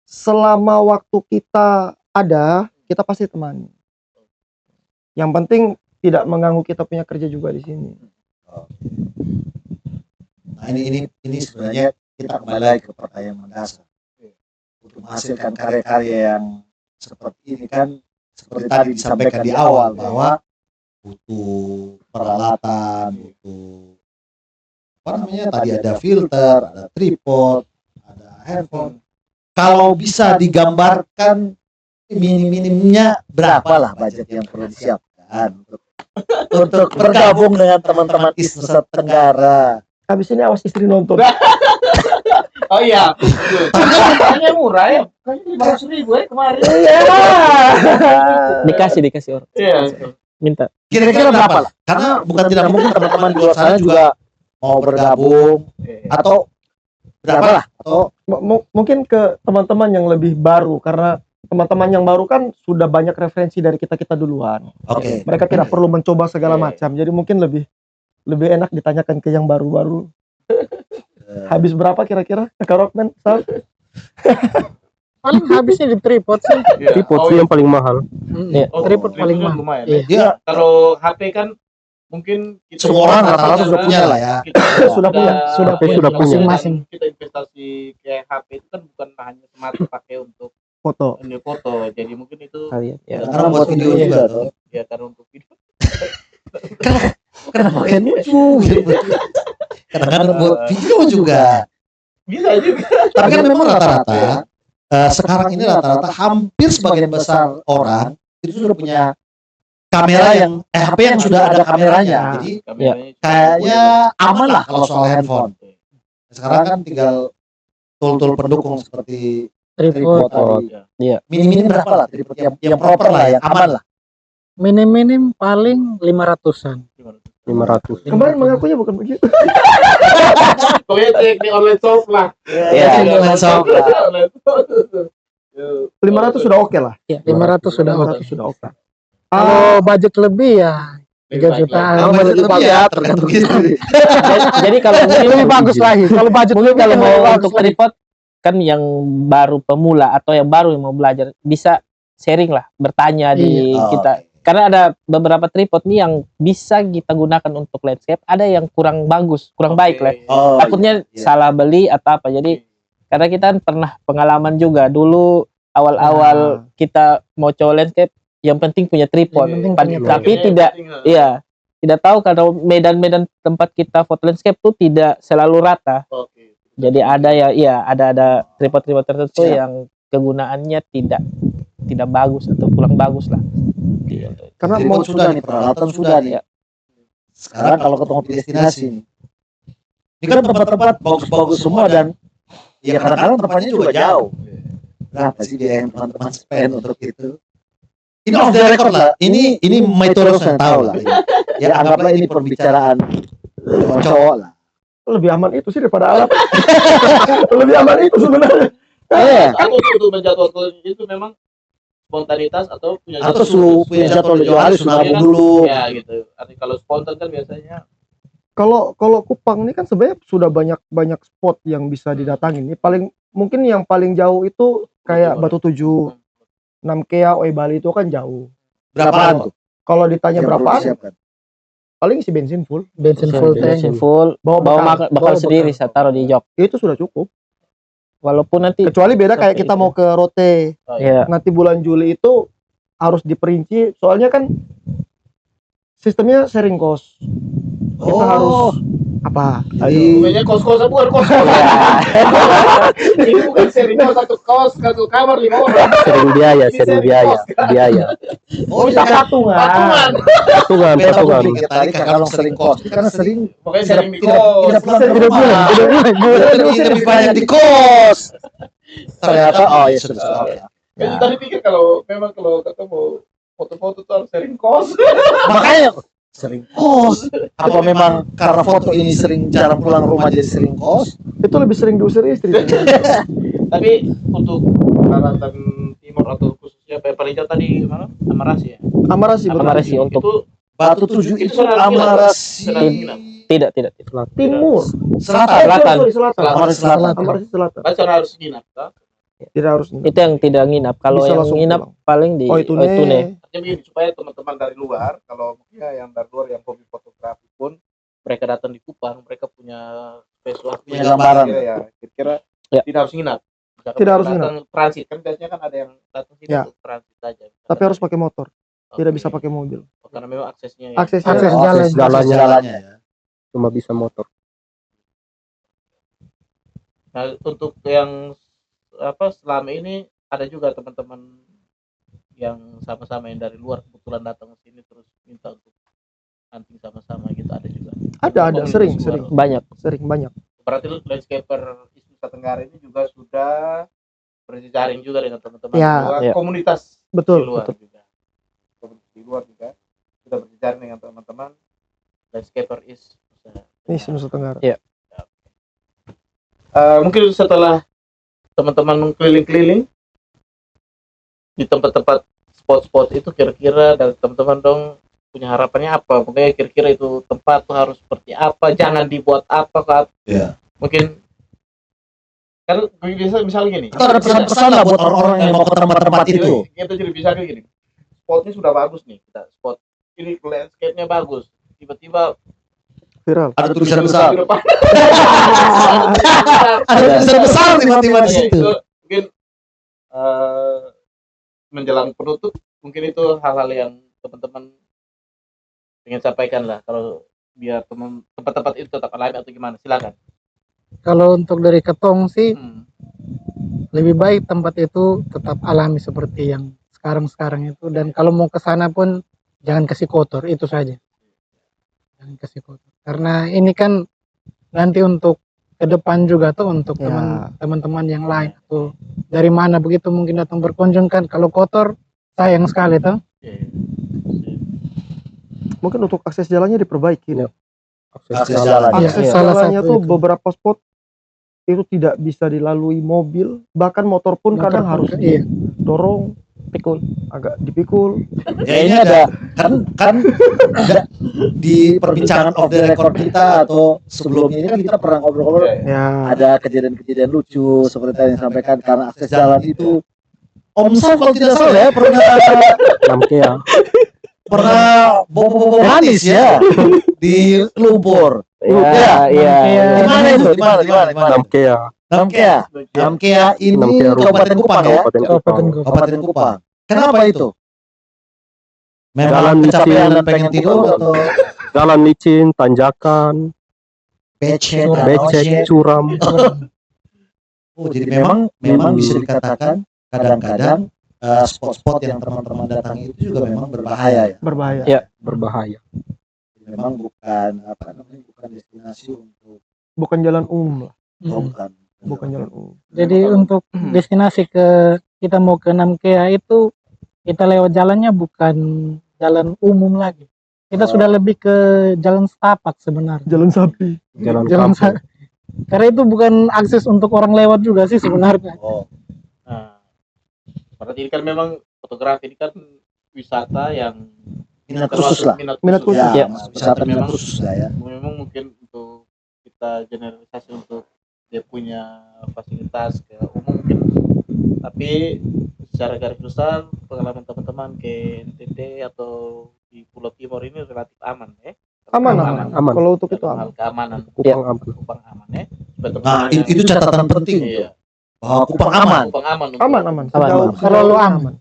selama waktu kita ada, kita pasti temani. Yang penting tidak mengganggu kita punya kerja juga di sini. Nah ini sebenarnya kita kembali lagi ke pertanyaan mendasar. Untuk menghasilkan karya-karya yang seperti ini kan, seperti tadi disampaikan di awal bahwa butuh peralatan, butuh apa namanya tadi, ada filter, ada tripod, ada handphone. Kalau bisa digambarkan minim-minimnya berapa lah budget yang perlu disiapkan untuk bergabung dengan teman-teman IS Nusa Tenggara. Habis ini awas istri nonton. Oh iya, harganya murah ya, kan 500.000 ya kemarin. Dikasih orang. Iya. Minta. Kira-kira berapa lah? Karena bukan tidak mungkin teman-teman di luar sana juga mau bergabung, atau berapa lah? Atau Mungkin ke teman-teman yang lebih baru, karena teman-teman yang baru kan sudah banyak referensi dari kita duluan. oke. Mereka tidak perlu mencoba segala macam. Jadi mungkin lebih enak ditanyakan ke yang baru-baru. Habis berapa kira-kira Kak Rockman? Paling habisnya di tripod sih. Tripod sih yang paling mahal. Iya. Tripod paling mahal. lumayan. Iya. Dia Kalau HP kan mungkin kita semua orang rata-rata sudah punya lah ya. Sudah punya. Sudah punya. Masing-masing. Kita investasi kayak HP itu kan bukan hanya semata pakai untuk Foto. ini foto, jadi mungkin itu Kalian. Ya. Karena buat video juga tuh. ya karena untuk video. Kenapa pakai lucu? Kadang-kadang buat video juga. Bisa juga. Tapi kan memang rata-rata sekarang ini rata-rata hampir sebagian besar orang itu sudah punya kamera yang HP yang sudah ada kameranya. Jadi kayaknya aman lah kalau soal handphone. Sekarang kan tinggal tool-tool pendukung seperti tripod tadi. Iya. Minim-minim berapa lah tripod yang proper lah, yang aman lah. Minim-minim paling 500-an. 500. Kemarin mengakunya bukan begitu. Pokoknya cek di online shop lah. Iya. Cek di online shop lah. Online shop. 500 sudah oke lah. 500 sudah oke. 500 sudah oke. Kalau budget lebih ya 3 jutaan. Kalau budget lebih ya tergantung istri. Jadi kalau Lebih bagus lagi. Kalau budget mungkin lebih kalau lebih mau bagus untuk lagi. tripod kan yang baru pemula atau yang baru yang mau belajar bisa sharing lah, bertanya di Iya. kita. Karena ada beberapa tripod nih yang bisa kita gunakan untuk landscape, ada yang kurang bagus, kurang baik lah. Oh, Takutnya iya. salah beli atau apa. Jadi karena kita kan pernah pengalaman juga dulu awal-awal kita mau coba landscape, yang penting punya tripod. Yang penting Pan- punya Tapi tidak, iya, tidak tahu kalau medan-medan tempat kita foto landscape tuh tidak selalu rata. Oke. Jadi ada ya, iya ada tripod-tripod tertentu Siap. yang kegunaannya tidak bagus atau kurang bagus lah. Karena Tripod mau sudah nih, peralatan sudah nih. Ya. Sekarang kalau ketemu di destinasi nih. Ini kan tempat-tempat bagus-bagus semua dan ya kadang-kadang tempatnya juga jauh. Berapa sih dia yang teman-teman spend untuk itu? Ini off the record lah. Ini my Toros yang tahu lah. Ya anggaplah ini pembicaraan cowok lah. lebih aman itu sih daripada alat. Lebih aman itu sebenarnya. Atau untuk menjadwalkan itu memang spontanitas atau punya Atau punya jadwal jauh hari sudah nabung dulu. Ya gitu. Artinya kalau spontan kan biasanya Kalau Kupang ini kan sebenarnya sudah banyak spot yang bisa didatangi. Ini mungkin yang paling jauh itu kayak Batu Tujuh, Namkea, Oi Bali itu kan jauh. Berapaan tuh? Kalau ditanya Yang perlu berapaan, disiapkan? paling isi bensin full. Bensin full tank. Bensin full, Bawa bawa bekal. bakal sendiri saya taruh di jok. Itu sudah cukup. Walaupun nanti Kecuali beda kayak kita mau ke Rote. ya Nanti bulan Juli itu harus diperinci. Soalnya kan sistemnya sharing cost. Kita harus apa? Jadi Pokoknya kos-kosan bukan kos. Ini bukan sering kos satu kamar 5 orang. Sering biaya, Ini sering sering biaya, kos, kan? biaya. oh Kita iya. patungan. Patungan. Patungan, Beda patungan. mungkin tadi kalau sering kos karena sering Pokoknya sering di tidak kos. tidak pulang ke Tidak rumah. Lebih banyak di kos. Ternyata oh ya sudah. Jadi tadi pikir kalau memang kalau ketemu foto-foto tuh harus sering kos. Makanya sering kos. Apa memang karena foto ini sering jarang pulang rumah jadi sering kos? Itu lebih sering diusir istri. Tapi untuk daratan timur atau khususnya paling jauh tadi mana? Amarasi ya. Amarasi betul. Amarasi untuk Itu Batu Tujuh itu Senang Amarasi tidak. Timur. Selatan. Selatan. Sorry, selatan. Amarasi Selatan. Amarasi selatan. kan sana harus nginap kan? Tidak harus. Itu yang tidak nginap. Kalau Bisa yang langsung nginap pulang. paling di Oh itu Oitune. nih. Artinya begini supaya teman-teman dari luar kalau ya yang dari luar yang hobi fotografi pun mereka datang di Kupang mereka punya space waktu Punya yang gambaran. kira-kira Ya. tidak harus nginap. Misalkan Tidak harus datang transit kan biasanya kan ada yang datang sini Ya. untuk transit saja. Tapi harus pakai motor. Tidak Oke. bisa pakai mobil. Karena memang aksesnya ya. Akses Akses Oh, jalan. akses jalannya Jalannya ya. cuma bisa motor. Nah, untuk yang selama ini ada juga teman-teman yang sama-sama yang dari luar kebetulan datang ke sini terus minta untuk hunting sama-sama gitu ada juga. Ada Komunitas sering luar. sering Banyak. sering banyak. Berarti landscaper Nusa Tenggara ini juga sudah berjejaring juga dengan teman-teman Ya, di luar ya. komunitas di Betul, luar betul. juga. Komunitas di luar juga sudah berjejaring dengan teman-teman landscaper Ini Nusa Tenggara. Mungkin setelah teman-teman mengkeliling-keliling di tempat-tempat spot-spot itu kira-kira dari teman-teman dong punya harapannya apa? Mungkin kira-kira itu tempat tuh harus seperti apa? Jangan dibuat apa kan? Iya. Mungkin kan bisa misalnya gini. Atau ada pesan-pesan lah buat orang-orang yang mau ke tempat-tempat itu. Kita jadi bisa kayak gini. Spotnya sudah bagus nih kita spot. Ini landscape-nya bagus. Tiba-tiba Viral. Ada tulisan besar. di depan. Ada tulisan besar tiba-tiba di Ya, situ. itu mungkin menjelang penutup mungkin itu hal-hal yang teman-teman ingin sampaikan lah kalau biar tempat-tempat itu tetap alami atau gimana silakan. Kalau untuk dari Ketong sih Hmm. lebih baik tempat itu tetap alami seperti yang sekarang itu, dan kalau mau ke sana pun jangan kasih kotor, itu saja. Jangan kasih kotor. Karena ini kan nanti untuk ke depan juga tuh untuk Ya. teman-teman yang lain tuh dari mana begitu mungkin datang berkunjung kan, kalau kotor sayang sekali tuh. Oke. mungkin untuk akses jalannya diperbaiki. Iya. Akses jalan. Iya, Akses salah jalannya satu tuh itu. beberapa spot itu tidak bisa dilalui mobil, bahkan motor pun Motor kadang pun, harus iya. didorong, Pikul. agak dipikul. Ya ini ada kan di perbincangan off the record kita atau sebelumnya ini kan kita pernah ngobrol-ngobrol Ya, ada kejadian-kejadian lucu seperti tadi yang disampaikan karena akses jalan itu Om Sam kalau tidak salah ya pernah bobo manis ya di lumpur. Iya, iya. Namkea. Di mana itu? Di mana? Namkea. Namkea ini Namkea Rumah. Kabupaten Kupang ya. Kabupaten Kabupaten Kupang. Kupang. Kabupaten Kupang. Kenapa itu? Jalan Memang kecapean licin. dan pengen tidur atau Jalan licin, tanjakan, becek, becek, curam. Oh, jadi memang bisa dikatakan kadang-kadang spot-spot yang teman-teman datangi itu juga memang berbahaya ya. berbahaya. Ya. Berbahaya. Memang bukan destinasi untuk Bukan jalan umum lah, bukan jalan umum. Jadi untuk destinasi kita mau ke Namkea itu kita lewat jalannya bukan jalan umum lagi. Kita sudah lebih ke jalan setapak sebenarnya. Jalan sapi. Jalan Jalan kampung. Karena itu bukan akses untuk orang lewat juga sih sebenarnya. oh, Nah, berarti ini kan memang fotografi ini kan wisata yang minat khusus lah. Minat khusus. Ya, Ya. wisata minat khusus lah ya. Memang mungkin untuk kita generalisasi untuk dia punya fasilitas ke umum mungkin, tapi secara garis besar pengalaman teman-teman ke NTT atau di Pulau Timur ini relatif aman ya. Aman. Aman. Kalau untuk itu Dalam aman. hal keamanan Kupang aman. Kupang aman ya. Supaya Nah, teman-teman yang- itu catatan penting iya, bahwa Kupang aman. Kupang aman untuk- Aman. Aman. Sejauh Selalu ini aman.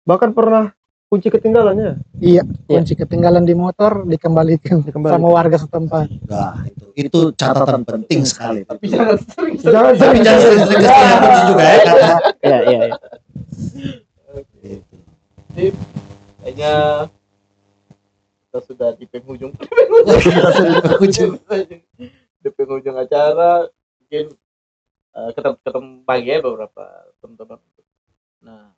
Bahkan pernah kunci ketinggalannya. Iya, kunci ketinggalan di motor dikembalikan sama warga setempat. Nah, itu catatan penting sekali. Tapi jangan sering Jangan Tapi jangan sering-sering kesalahan kunci juga ya karena Iya, iya, iya. kayaknya kita sudah di penghujung di penghujung acara. Mungkin ketemu pagi ya beberapa teman-teman. Nah,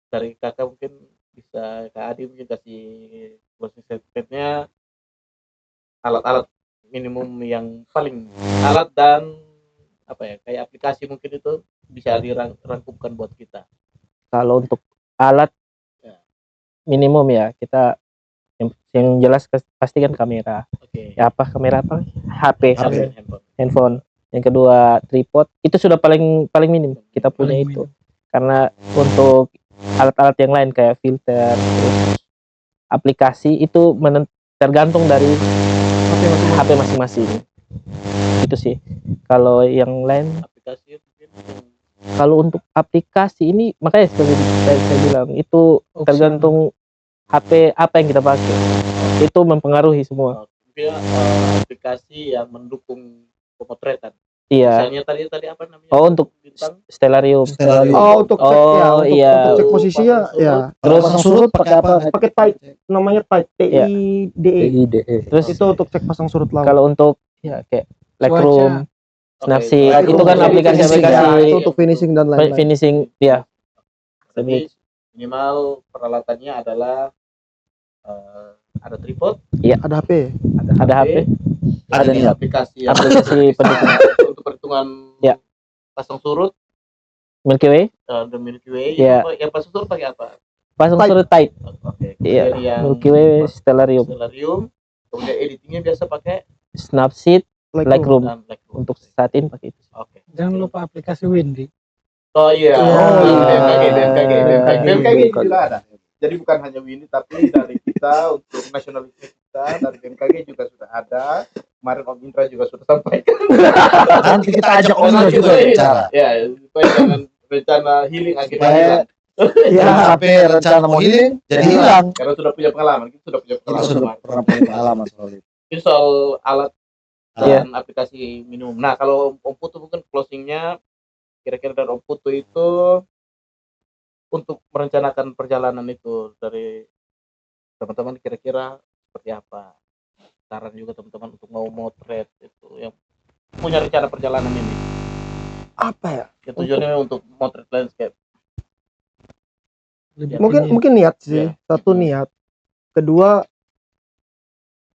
dari kakak mungkin bisa Kak Adi mungkin kasih closing statement-nya, alat-alat minimum yang paling alat dan apa ya kayak aplikasi mungkin itu bisa dirangkumkan buat kita. Kalau untuk alat Ya. minimum ya kita yang jelas pasti kan kamera. Oke. Ya apa kamera apa? HP, Handphone. handphone. Yang kedua tripod. Itu sudah paling minim kita punya Paling itu. Karena untuk alat-alat yang lain kayak filter, terus aplikasi itu tergantung dari HP masing-masing. Itu sih. Kalau yang lain, Aplikasi mungkin kalau untuk aplikasi ini makanya seperti saya bilang itu tergantung HP apa yang kita pakai. Itu mempengaruhi semua. mungkin aplikasi yang mendukung pemotretan. Iya. Misalnya tadi apa namanya? Oh, untuk bintang. Stellarium. Oh, untuk cek ya, Oh, untuk, iya. untuk cek posisinya ya. Terus pasang surut pakai apa? Pakai tight, namanya tight TIDE. TIDE. Terus Itu untuk cek pasang surut laut. kalau untuk ya kayak Lightroom, Snapseed, Oke, itu kan Lightroom, aplikasi-aplikasi ya, itu untuk finishing dan lain-lain. finishing ya. Jadi minimal peralatannya adalah ada tripod, Ada HP. Ada HP, Ada nih aplikasi yang aplikasi pendukung untuk perhitungan Ya. pasang surut Milky Way, The Milky Way. Ya. Yang pasang surut pakai apa? pasang Tight. surut tight. Oke. Iya, Kemudian yang Milky Way, Stellarium, Stellarium. Kemudian editingnya biasa pakai Snapseed, Lightroom. Lightroom. Untuk saat ini pakai itu. Oke. Jangan lupa aplikasi Windy. Oh iya. Oh, iya. BMKG juga ada. Jadi bukan hanya Windy tapi dari kita untuk nasionalisme kita dari BMKG juga sudah ada. Kemarin Om Indra juga sudah sampaikan. Nanti kita ajak Om Indra juga bicara. Ya, supaya jangan rencana healing akhirnya Supaya- hilang. Ya, sampai rencana mau healing jadi hilang. Karena sudah punya pengalaman, kita sudah punya Kita pengalaman. sudah pernah punya pengalaman soal itu. Ini soal alat Iya. dan aplikasi minimum. Nah, kalau Om Putu mungkin closingnya kira-kira dari Om Putu itu untuk merencanakan perjalanan itu dari teman-teman kira-kira seperti apa? Saran juga teman-teman untuk mau motret itu yang punya rencana perjalanan ini. Apa ya? Yang tujuannya untuk motret landscape. Lebih Mungkin tinggi. mungkin niat sih. Iya. Satu niat. Kedua,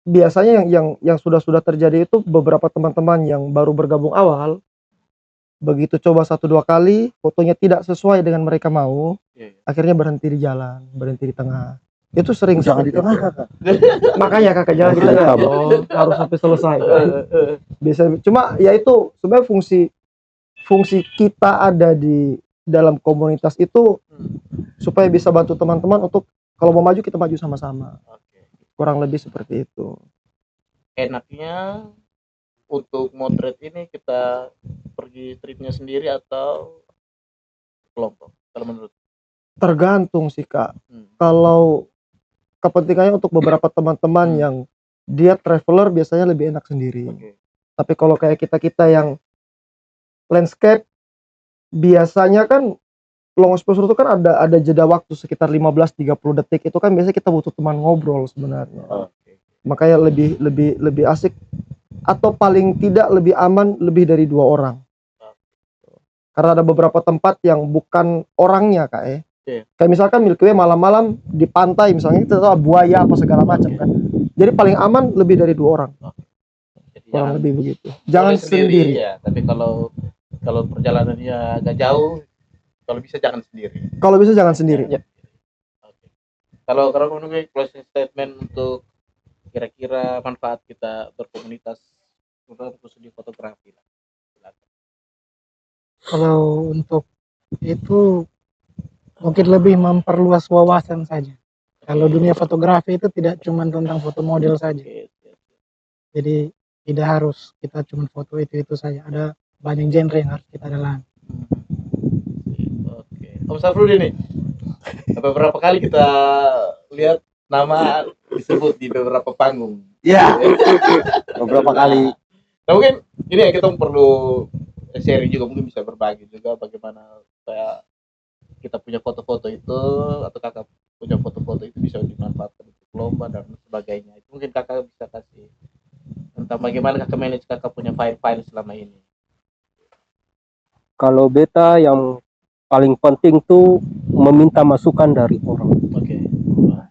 biasanya yang sudah terjadi itu beberapa teman-teman yang baru bergabung awal, begitu coba 1-2 kali fotonya tidak sesuai dengan mereka mau, Iya, iya. akhirnya berhenti di jalan, berhenti di tengah. Itu sering Jangan di seperti tengah, itu. Kakak. Makanya kakak jangan di tengah dong, harus sampai selesai kan. Bisa, cuma ya itu sebenarnya fungsi kita ada di dalam komunitas itu supaya bisa bantu teman-teman untuk kalau mau maju kita maju sama-sama. Oke. Kurang lebih seperti itu. Enaknya untuk motret ini kita pergi tripnya sendiri atau kelompok kalau menurut? Tergantung sih kak. Hmm. Kalau kepentingannya untuk beberapa teman-teman yang dia traveler biasanya lebih enak sendiri. Oke. Tapi kalau kayak kita yang landscape biasanya kan long exposure itu kan ada jeda waktu sekitar 15-30 detik, itu kan biasanya kita butuh teman ngobrol sebenarnya. Oke. Makanya lebih asik atau paling tidak lebih aman lebih dari 2 orang. Karena ada beberapa tempat yang bukan orangnya kak ya. Iya. Kayak misalkan Milky Way malam-malam di pantai misalnya kita tahu buaya apa segala macam kan. Jadi paling aman lebih dari 2 orang. Jadi Kurang jangan lebih begitu. Jangan boleh sendiri. ya, tapi kalau perjalanannya agak jauh, kalau bisa jangan sendiri. Kalau bisa jangan sendiri. Ya. Oke. Kalau menunggu closing statement untuk kira-kira manfaat kita berkomunitas khusus di fotografi lah. Silakan. Kalau untuk itu mungkin lebih memperluas wawasan saja. Kalau dunia fotografi itu tidak cuma tentang foto model saja. Oke, oke. Jadi tidak harus kita cuma foto itu saja. Ada banyak genre yang harus kita dalami. Oke. Om Safrudi nih. Beberapa kali kita lihat nama disebut di beberapa panggung. Ya, beberapa kali. Nah, mungkin ini ya kita perlu sharing juga, mungkin bisa berbagi juga bagaimana supaya kita punya foto-foto itu atau kakak punya foto-foto itu bisa dimanfaatkan untuk lomba dan sebagainya. Itu mungkin kakak bisa kasih tentang bagaimana kakak manage kakak punya file-file selama ini. Kalau beta yang paling penting tuh meminta masukan dari orang. Oke.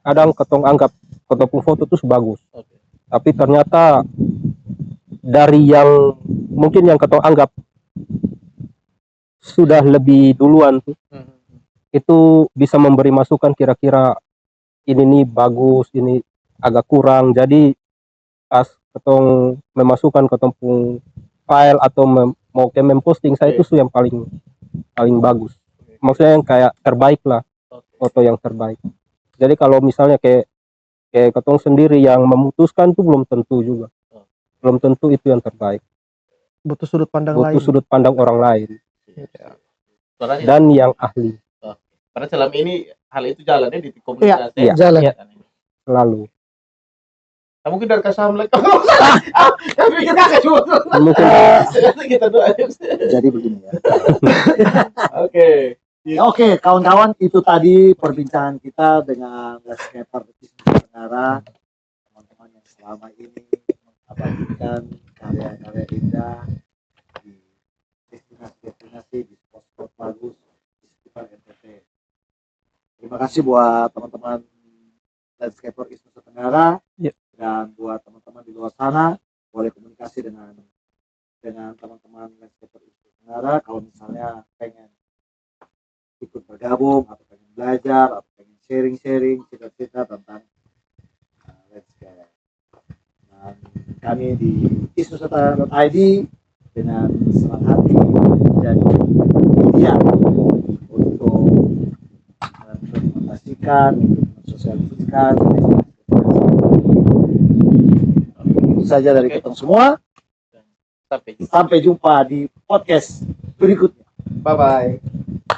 Kadang ketong anggap ketong pun foto tuh bagus, Oke. tapi ternyata dari yang mungkin yang ketong anggap sudah lebih duluan tuh, itu bisa memberi masukan kira-kira ini nih bagus, ini agak kurang. Jadi pas ketong memasukkan ketong pun file atau mau ke memposting saya itu yang paling bagus. Maksudnya yang kayak terbaik lah, foto yang terbaik. Jadi kalau misalnya kayak ketong sendiri yang memutuskan tuh belum tentu juga. Belum tentu itu yang terbaik. Butuh sudut pandang Butuh lain. sudut pandang orang lain Soalnya dan yang ahli karena selama ini hal itu jalannya di komunitas. Iya. Jalan. selalu. Nah, mungkin dari Kasamlek. Tapi kita kakak cuma. Mungkin Kita doa. Jadi begini ya. Oke. Ya, oke, kawan-kawan, itu tadi perbincangan kita dengan landscaper di Nusa Tenggara, teman-teman yang selama ini mengabadikan karya-karya indah di destinasi-destinasi, di spot-spot bagus di sekitar NTT. Terima kasih buat teman-teman landscaper di Nusa Tenggara. Ya. Dan buat teman-teman di luar sana, boleh komunikasi dengan teman-teman landscaper di Nusa Tenggara kalau misalnya pengen ikut bergabung atau pengen belajar atau pengen sharing cerita-cerita tentang landscape. Dan kami di isnusantara.id dengan senang hati menjadi media untuk mendokumentasikan, untuk mensosialisasikan itu saja dari kita semua. Sampai jumpa. Sampai jumpa di podcast berikutnya. Bye bye.